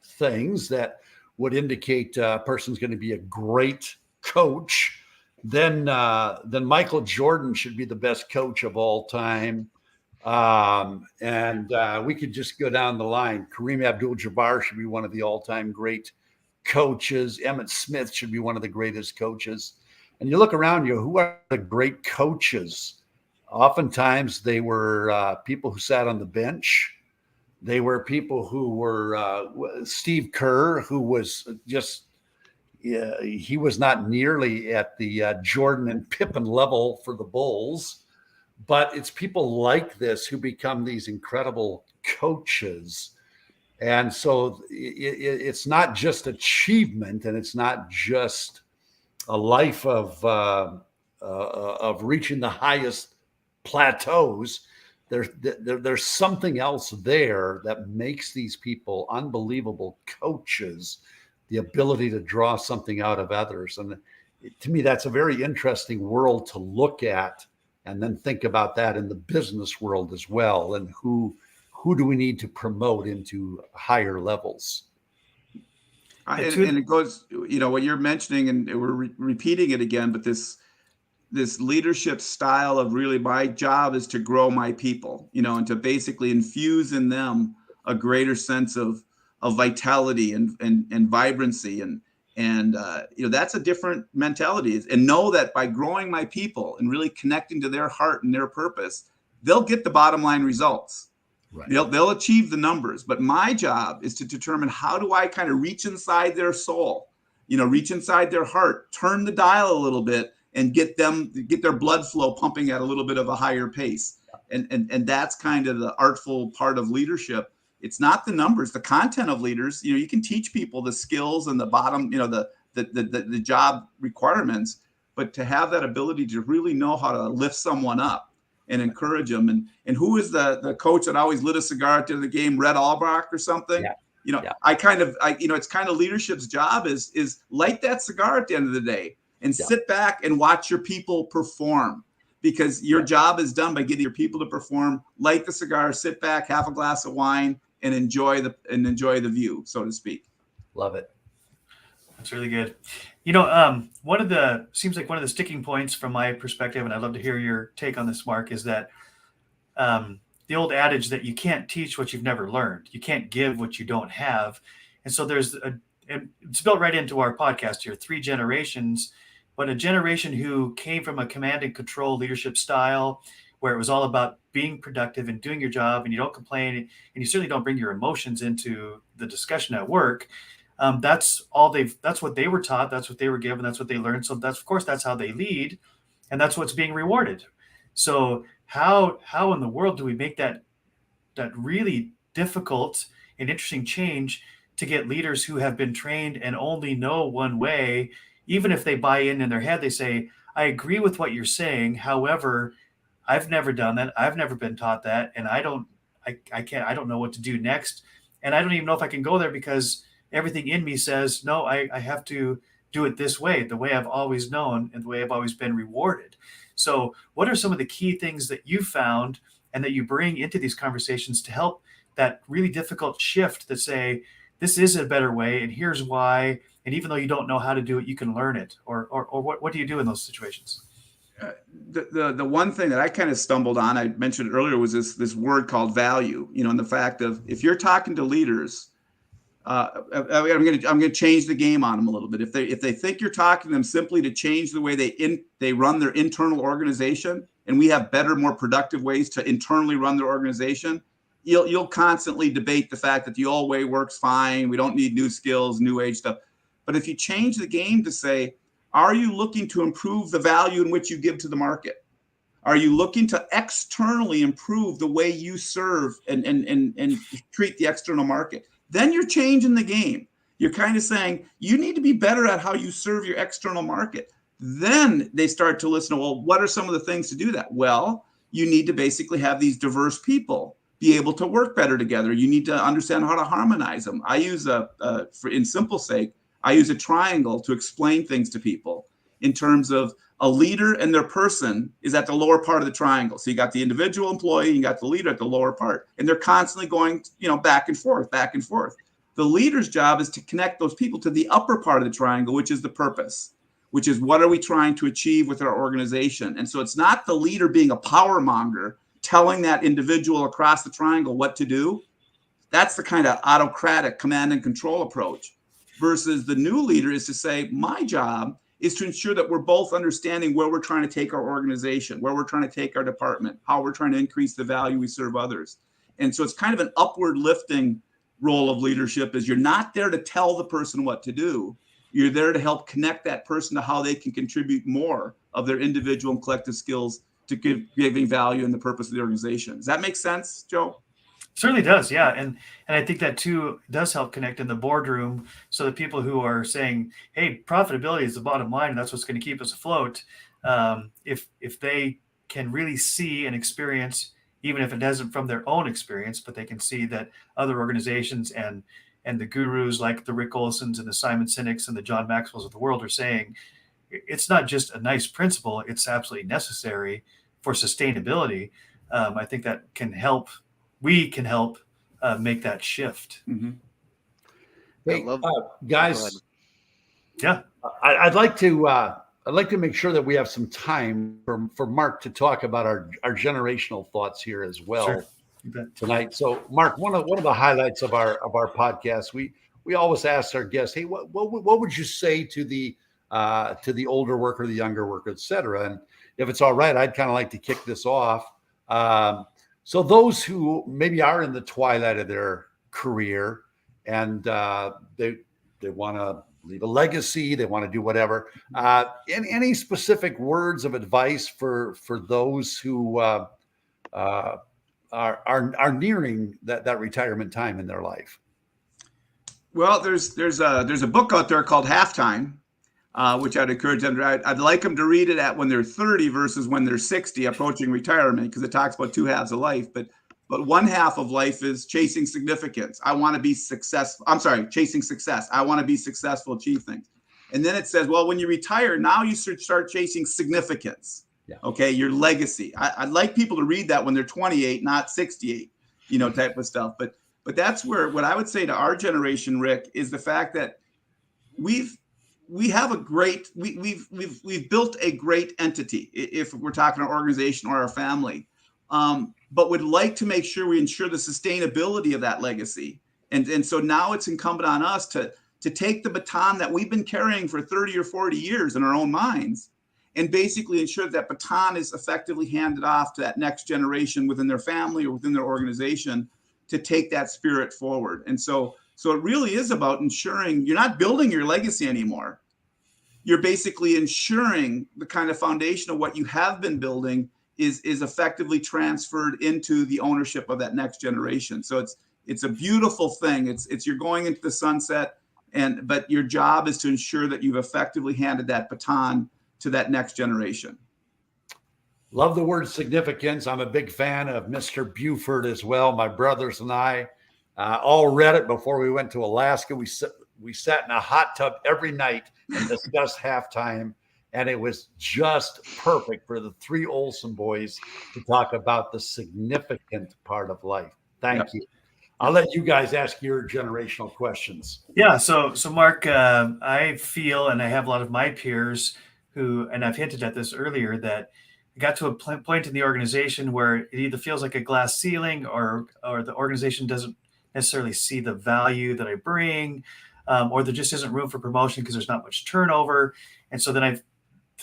things that would indicate a person's going to be a great coach, then Michael Jordan should be the best coach of all time. And we could just go down the line. Kareem Abdul-Jabbar should be one of the all-time great coaches. Emmitt Smith should be one of the greatest coaches. And you look around you, who are the great coaches? Oftentimes they were people who sat on the bench. They were people who were Steve Kerr, who was just, he was not nearly at the Jordan and Pippen level for the Bulls. But it's people like this who become these incredible coaches. And so it's not just achievement, and it's not just a life of reaching the highest plateaus. There's something else there that makes these people unbelievable coaches, the ability to draw something out of others. And to me, that's a very interesting world to look at, and then think about that in the business world as well, and who who do we need to promote into higher levels? And it goes, what you're mentioning, and we're repeating it again, but this leadership style of really my job is to grow my people, and to basically infuse in them a greater sense of vitality and vibrancy. And that's a different mentality, and know that by growing my people and really connecting to their heart and their purpose, they'll get the bottom line results. Right. They'll achieve the numbers, but my job is to determine how do I kind of reach inside their soul, reach inside their heart, turn the dial a little bit, and get their blood flow pumping at a little bit of a higher pace. And that's kind of the artful part of leadership. It's not the numbers, the content of leaders. You can teach people the skills and the bottom, the job requirements, but to have that ability to really know how to lift someone up and encourage them. And who is the coach that always lit a cigar at the end of the game, Red Auerbach or something? Yeah. It's kind of leadership's job is light that cigar at the end of the day and sit back and watch your people perform, because your job is done by getting your people to perform. Light the cigar, sit back, have a glass of wine, and enjoy the view, so to speak. Love it. That's really good. Seems like one of the sticking points from my perspective, and I'd love to hear your take on this, Mark, is that the old adage that you can't teach what you've never learned. You can't give what you don't have. And so it's built right into our podcast here, 3 generations, but a generation who came from a command and control leadership style where it was all about being productive and doing your job, and you don't complain, and you certainly don't bring your emotions into the discussion at work. That's what they were taught. That's what they were given. That's what they learned. So that's how they lead, and that's what's being rewarded. So how in the world do we make that really difficult and interesting change to get leaders who have been trained and only know one way, even if they buy in their head, they say, I agree with what you're saying. However, I've never done that. I've never been taught that. And I don't know what to do next. And I don't even know if I can go there because everything in me says, no, I have to do it this way, the way I've always known and the way I've always been rewarded. So what are some of the key things that you found and that you bring into these conversations to help that really difficult shift that say, this is a better way and here's why. And even though you don't know how to do it, you can learn it. Or what do you do in those situations? The one thing that I kind of stumbled on, I mentioned earlier, was this word called value, and the fact of, if you're talking to leaders, I'm going to change the game on them a little bit. If they think you're talking to them simply to change the way they run their internal organization, and we have better, more productive ways to internally run their organization, you'll constantly debate the fact that the old way works fine. We don't need new skills, new age stuff. But if you change the game to say, are you looking to improve the value in which you give to the market? Are you looking to externally improve the way you serve and treat the external market? Then you're changing the game. You're kind of saying, you need to be better at how you serve your external market. Then they start to listen, well, what are some of the things to do that? Well, you need to basically have these diverse people be able to work better together. You need to understand how to harmonize them. I use in simple sake, I use a triangle to explain things to people in terms of a leader and their person is at the lower part of the triangle. So you got the individual employee, you got the leader at the lower part, and they're constantly going, back and forth, back and forth. The leader's job is to connect those people to the upper part of the triangle, which is the purpose, which is what are we trying to achieve with our organization? And so it's not the leader being a power monger telling that individual across the triangle what to do. That's the kind of autocratic command and control approach. Versus the new leader is to say, my job is to ensure that we're both understanding where we're trying to take our organization, where we're trying to take our department, how we're trying to increase the value we serve others. And so it's kind of an upward lifting role of leadership, is you're not there to tell the person what to do. You're there to help connect that person to how they can contribute more of their individual and collective skills to giving value and the purpose of the organization. Does that make sense, Joe? Certainly does, yeah, and I think that too does help connect in the boardroom, so that people who are saying, "Hey, profitability is the bottom line, and that's what's going to keep us afloat," if they can really see and experience, even if it isn't from their own experience, but they can see that other organizations and the gurus like the Rick Olsons and the Simon Sinek's and the John Maxwell's of the world are saying, it's not just a nice principle; it's absolutely necessary for sustainability. I think that can help we can help make that shift. Mm-hmm. Hey, Go ahead. guys, Yeah. I'd like to make sure that we have some time for Mark to talk about our generational thoughts here as well. Sure. You bet. Tonight. So, Mark, one of the highlights of our podcast, we always ask our guests, hey, what would you say to the older worker, the younger worker, et cetera? And if it's all right, I'd kind of like to kick this off. So those who maybe are in the twilight of their career and they want to leave a legacy, they want to do whatever. Any specific words of advice for those who are nearing that retirement time in their life? Well, there's a book out there called Halftime, which I'd encourage them to read. I'd like them to read it at when they're 30 versus when they're 60, approaching retirement, because it talks about two halves of life. But one half of life is chasing significance. I want to be successful. I'm sorry, chasing success. I want to be successful, achieve things. And then it says, well, when you retire, now you should start chasing significance. Yeah. Okay, your legacy. I'd like people to read that when they're 28, not 68, type of stuff. But that's where what I would say to our generation, Rick, is the fact that we've built a great entity, if we're talking our organization or our family, but would like to make sure we ensure the sustainability of that legacy. And so now it's incumbent on us to take the baton that we've been carrying for 30 or 40 years in our own minds and basically ensure that baton is effectively handed off to that next generation within their family or within their organization to take that spirit forward. And so it really is about ensuring you're not building your legacy anymore. You're basically ensuring the kind of foundation of what you have been building is effectively transferred into the ownership of that next generation. So it's a beautiful thing. It's you're going into the sunset, but your job is to ensure that you've effectively handed that baton to that next generation. Love the word significance. I'm a big fan of Mr. Buford as well. My brothers and I all read it before we went to Alaska. We sat in a hot tub every night and discussed Halftime, and it was just perfect for the three Olsen boys to talk about the significant part of life. Thank you. I'll let you guys ask your generational questions. Yeah. So Mark, I feel, and I have a lot of my peers who, and I've hinted at this earlier, that it got to a point in the organization where it either feels like a glass ceiling or the organization doesn't necessarily see the value that I bring, or there just isn't room for promotion because there's not much turnover. And so then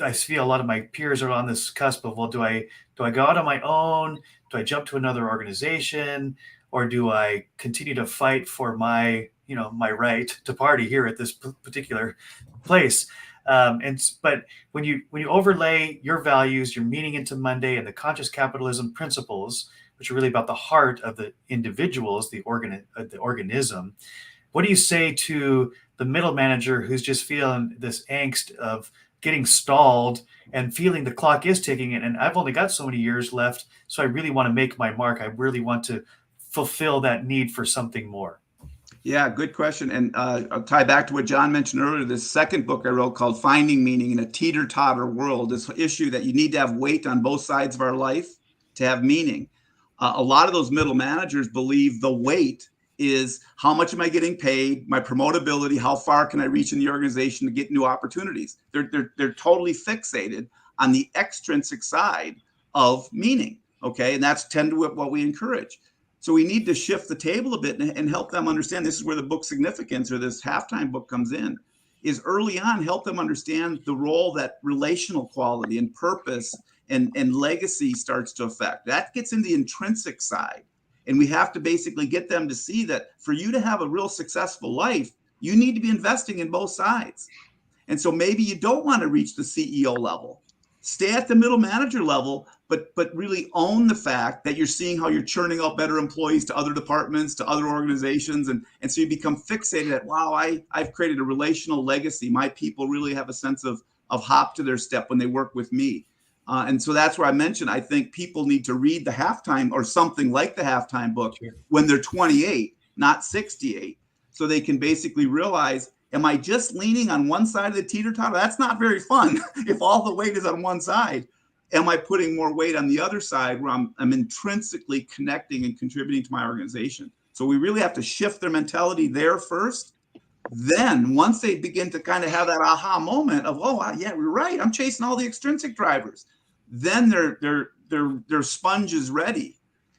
I feel a lot of my peers are on this cusp of, well, do I go out on my own? Do I jump to another organization? Or do I continue to fight for my right to party here at this particular place? But when you overlay your values, your meaning into Monday, and the conscious capitalism principles, which are really about the heart of the individuals, the organism, what do you say to the middle manager who's just feeling this angst of getting stalled and feeling the clock is ticking, and I've only got so many years left, so I really want to make my mark. I really want to fulfill that need for something more? Yeah, good question. And I'll tie back to what John mentioned earlier. This second book I wrote called Finding Meaning in a Teeter-Totter World, this issue that you need to have weight on both sides of our life to have meaning. A lot of those middle managers believe the weight is how much am I getting paid, my promotability, how far can I reach in the organization to get new opportunities. They're totally fixated on the extrinsic side of meaning, okay? And that's tend to what we encourage. So we need to shift the table a bit and help them understand. This is where the book Significance, or this Halftime book, comes in, is early on help them understand the role that relational quality and purpose and legacy starts to affect. That gets in the intrinsic side. And we have to basically get them to see that for you to have a real successful life, you need to be investing in both sides. And so maybe you don't want to reach the CEO level. Stay at the middle manager level, but really own the fact that you're seeing how you're churning out better employees to other departments, to other organizations. And so you become fixated at, wow, I've created a relational legacy. My people really have a sense of hop to their step when they work with me. And so that's where I mentioned, I think people need to read the Halftime or something like the Halftime book when they're 28, not 68. So they can basically realize, am I just leaning on one side of the teeter-totter? That's not very fun if all the weight is on one side. am I putting more weight on the other side where I'm intrinsically connecting and contributing to my organization? So we really have to shift their mentality there first. Then once they begin to kind of have that aha moment of, oh yeah, we're right, I'm chasing all the extrinsic drivers, then their sponge is ready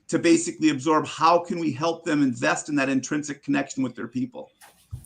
to basically absorb how can we help them invest in that intrinsic connection with their people.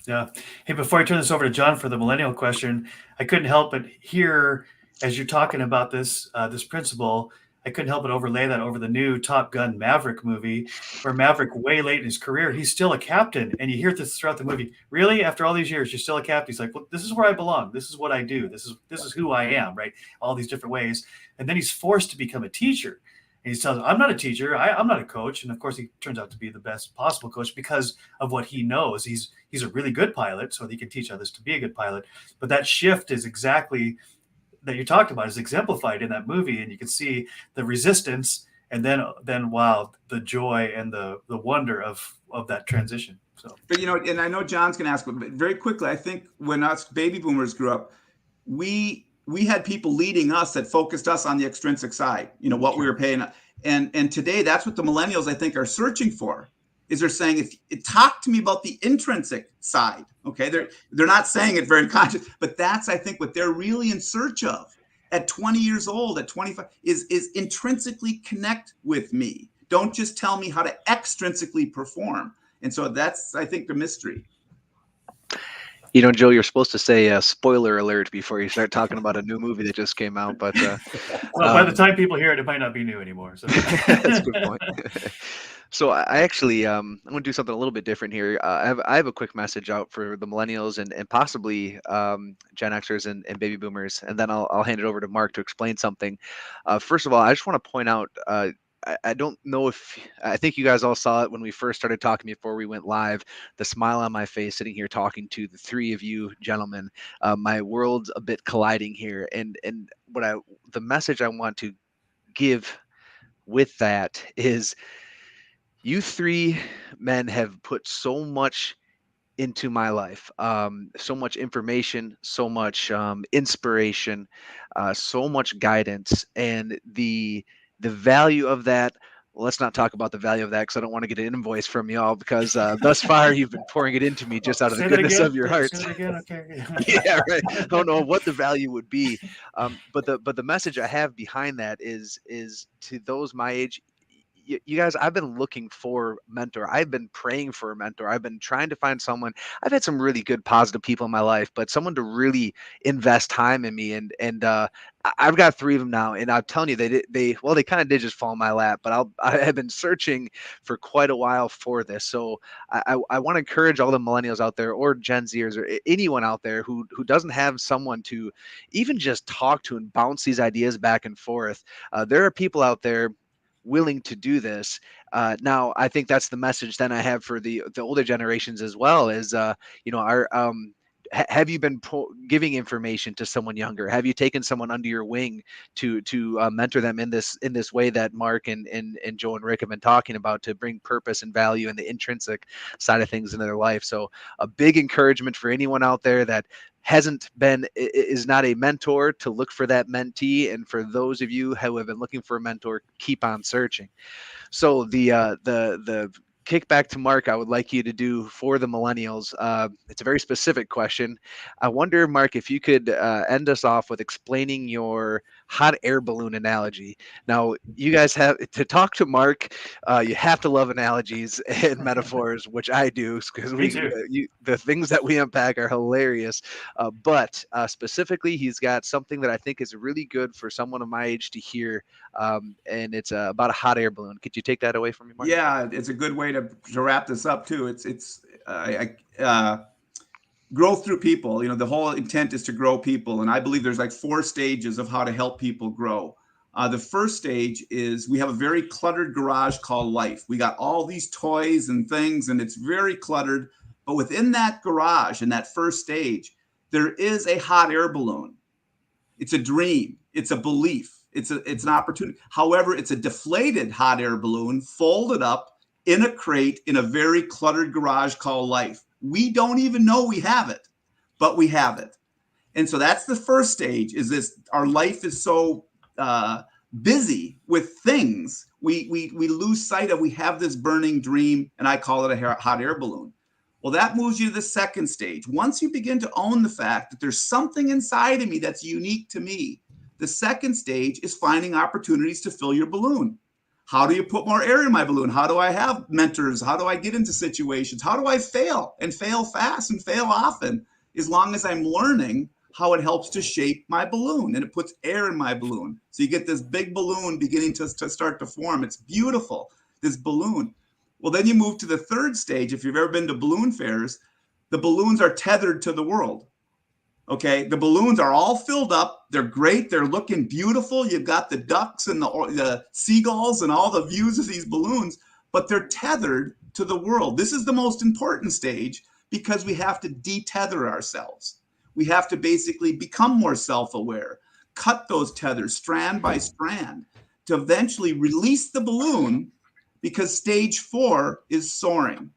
Yeah. Hey, before I turn this over to John for the millennial question, I couldn't help but hear as you're talking about this principle, I couldn't help but overlay that over the new Top Gun Maverick movie, where Maverick, way late in his career, he's still a captain, and you hear this throughout the movie. Really, after all these years, you're still a captain? He's like, well, this is where I belong. This is what I do. This is who I am, right? All these different ways, and then he's forced to become a teacher. And he tells, I'm not a teacher. I'm not a coach. And of course, he turns out to be the best possible coach because of what he knows. He's a really good pilot, so he can teach others to be a good pilot. But that shift is exactly that you talked about, is exemplified in that movie. And you can see the resistance and then wow, the joy and the wonder of that transition. So, but and I know John's going to ask, but very quickly, I think when us baby boomers grew up, we had people leading us that focused us on the extrinsic side, what we were paying. And today that's what the millennials, I think, are searching for, is they're saying, if it talk to me about the intrinsic side. Okay. They're not saying it very conscious, but that's, I think, what they're really in search of at 20 years old, at 25 is intrinsically connect with me. Don't just tell me how to extrinsically perform. And so that's, I think, the mystery. Joe, you're supposed to say spoiler alert before you start talking about a new movie that just came out. But well, by the time people hear it, it might not be new anymore. So that's a good point. So I actually, I'm going to do something a little bit different here. I have a quick message out for the millennials and possibly Gen Xers and baby boomers, and then I'll hand it over to Mark to explain something. First of all, I just want to point out, I don't know if, I think you guys all saw it when we first started talking before we went live, the smile on my face sitting here talking to the three of you gentlemen. My world's a bit colliding here. And the message I want to give with that is, you three men have put so much into my life, so much information, so much inspiration, so much guidance, and the value of that. Let's not talk about the value of that, because I don't want to get an invoice from y'all, because thus far you've been pouring it into me just out of the goodness of your hearts. Say that again. Okay. Yeah, right. I don't know what the value would be, but the message I have behind that is to those my age. You guys, I've been looking for a mentor. I've been praying for a mentor. I've been trying to find someone. I've had some really good, positive people in my life, but someone to really invest time in me. And I've got three of them now, and I'm telling you, they kind of did just fall in my lap. But I have been searching for quite a while for this. So I want to encourage all the millennials out there, or Gen Zers, or anyone out there who doesn't have someone to even just talk to and bounce these ideas back and forth. There are people out there willing to do this. Now, I think that's the message then I have for the older generations as well, is have you been giving information to someone younger? Have you taken someone under your wing to mentor them in this way that Mark and Joe and Rick have been talking about, to bring purpose and value and the intrinsic side of things into their life? So a big encouragement for anyone out there that is not a mentor, to look for that mentee. And for those of you who have been looking for a mentor, keep on searching. So the kickback to Mark, I would like you to do for the millennials. It's a very specific question. I wonder, Mark, if you could end us off with explaining your hot air balloon analogy. Now, you guys have to talk to Mark. You have to love analogies and metaphors, which I do, because the things that we unpack are hilarious. But specifically, he's got something that I think is really good for someone of my age to hear, and it's about a hot air balloon. Could you take that away from me, Mark? Yeah, it's a good way to wrap this up too. It's growth through people. The whole intent is to grow people, and I believe there's like 4 stages of how to help people grow. The first stage is, we have a very cluttered garage called life. We got all these toys and things, and it's very cluttered. But within that garage, in that first stage, there is a hot air balloon. It's a dream. It's a belief. It's an opportunity. However, it's a deflated hot air balloon folded up in a crate in a very cluttered garage called life. We don't even know we have it, but we have it. And so that's the first stage, is this: our life is so busy with things, we lose sight of, we have this burning dream, and I call it a hot air balloon. Well, that moves you to the second stage. Once you begin to own the fact that there's something inside of me that's unique to me, the second stage is finding opportunities to fill your balloon. How do you put more air in my balloon? How do I have mentors? How do I get into situations? How do I fail and fail fast and fail often? As long as I'm learning how it helps to shape my balloon, and it puts air in my balloon. So you get this big balloon beginning to start to form. It's beautiful, this balloon. Well, then you move to the third stage. If you've ever been to balloon fairs, the balloons are tethered to the world. Okay, the balloons are all filled up. They're great. They're looking beautiful. You've got the ducks and the seagulls and all the views of these balloons, but they're tethered to the world. This is the most important stage because we have to detether ourselves. We have to basically become more self-aware, cut those tethers strand by strand to eventually release the balloon, because stage 4 is soaring.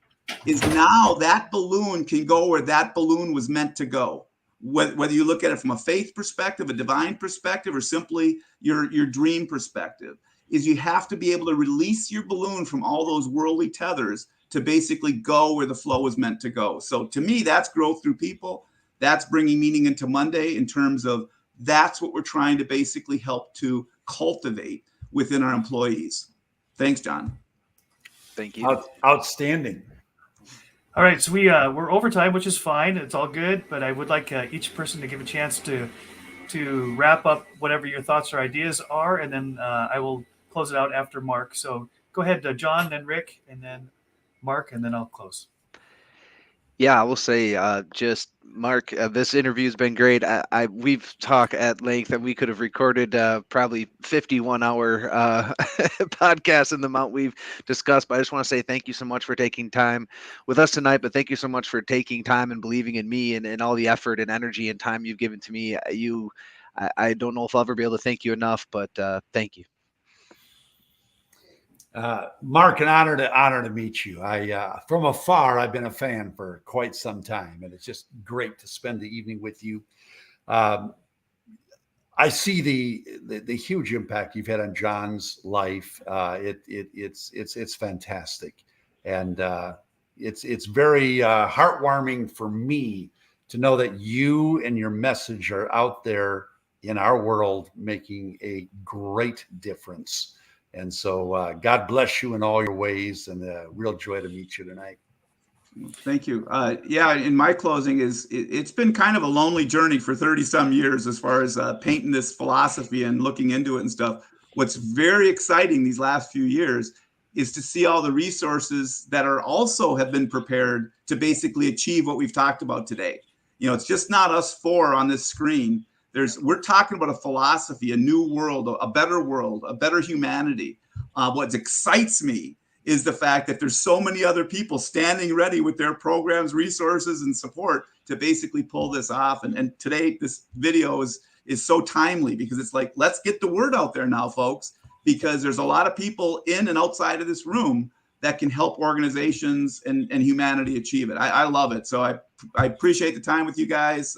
Is now that balloon can go where that balloon was meant to go. Whether you look at it from a faith perspective, a divine perspective, or simply your dream perspective, is you have to be able to release your balloon from all those worldly tethers to basically go where the flow is meant to go. So to me, that's growth through people. That's bringing meaning into Monday, in terms of that's what we're trying to basically help to cultivate within our employees. Thanks, John. Thank you. Outstanding. All right, so we're overtime, which is fine. It's all good, but I would like each person to give a chance to wrap up whatever your thoughts or ideas are, and then I will close it out after Mark. So go ahead, John, then Rick, and then Mark, and then I'll close. Yeah, I will say, just Mark, this interview has been great. We've talked at length, and we could have recorded probably 51-hour podcast in the amount we've discussed. But I just want to say thank you so much for taking time with us tonight. But thank you so much for taking time and believing in me, and all the effort and energy and time you've given to me. I don't know if I'll ever be able to thank you enough, but thank you. Mark, an honor to meet you. From afar, I've been a fan for quite some time, and it's just great to spend the evening with you. I see the huge impact you've had on John's life. It's fantastic, and it's very heartwarming for me to know that you and your message are out there in our world, making a great difference. And so God bless you in all your ways, and a real joy to meet you tonight. Thank you. Yeah, in my closing it's been kind of a lonely journey for 30 some years as far as painting this philosophy and looking into it and stuff. What's very exciting these last few years is to see all the resources that are also have been prepared to basically achieve what we've talked about today. You know, it's just not us four on this screen. We're talking about a philosophy, a new world, a better humanity. What excites me is the fact that there's so many other people standing ready with their programs, resources, and support to basically pull this off. And today, this video is so timely, because it's like, let's get the word out there now, folks, because there's a lot of people in and outside of this room that can help organizations and humanity achieve it. I love it. So I appreciate the time with you guys.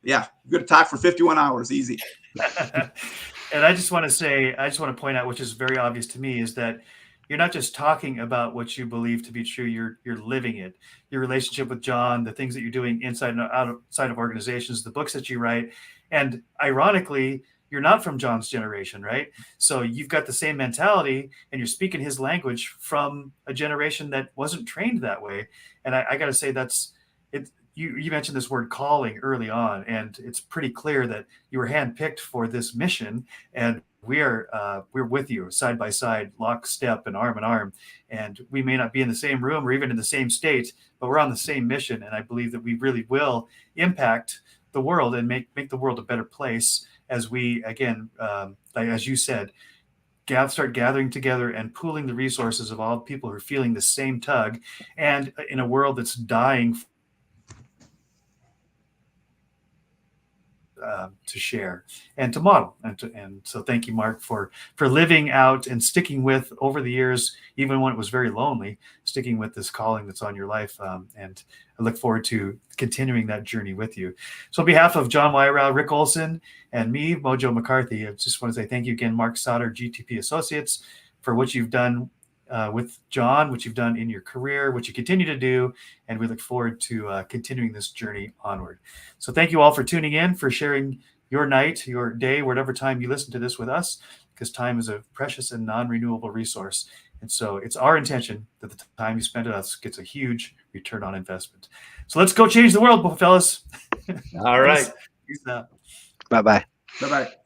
Yeah, good to talk for 51 hours. Easy. And I just want to point out, which is very obvious to me, is that you're not just talking about what you believe to be true, you're living it. Your relationship with John, the things that you're doing inside and outside of organizations, the books that you write. And ironically, you're not from John's generation, right? So you've got the same mentality, and you're speaking his language from a generation that wasn't trained that way. And I got to say, that's it. You mentioned this word calling early on, and it's pretty clear that you were handpicked for this mission, and we're with you side by side, lockstep and arm. And we may not be in the same room or even in the same state, but we're on the same mission. And I believe that we really will impact the world and make the world a better place as we, again, as you said, start gathering together and pooling the resources of all people who are feeling the same tug, and in a world that's dying to share and to model. And so thank you, Mark, for living out and sticking with over the years, even when it was very lonely, sticking with this calling that's on your life. And I look forward to continuing that journey with you. So on behalf of John Wyrau, Rick Olson, and me, Mojo McCarthy, I just want to say thank you again, Mark Sauter, GTP Associates, for what you've done with John, what you've done in your career, what you continue to do, and we look forward to continuing this journey onward. So thank you all for tuning in, for sharing your night, your day, whatever time you listen to this with us, because time is a precious and non-renewable resource. And so it's our intention that the time you spend with us gets a huge return on investment. So let's go change the world, fellas. All right. Peace out. Bye-bye. Bye bye.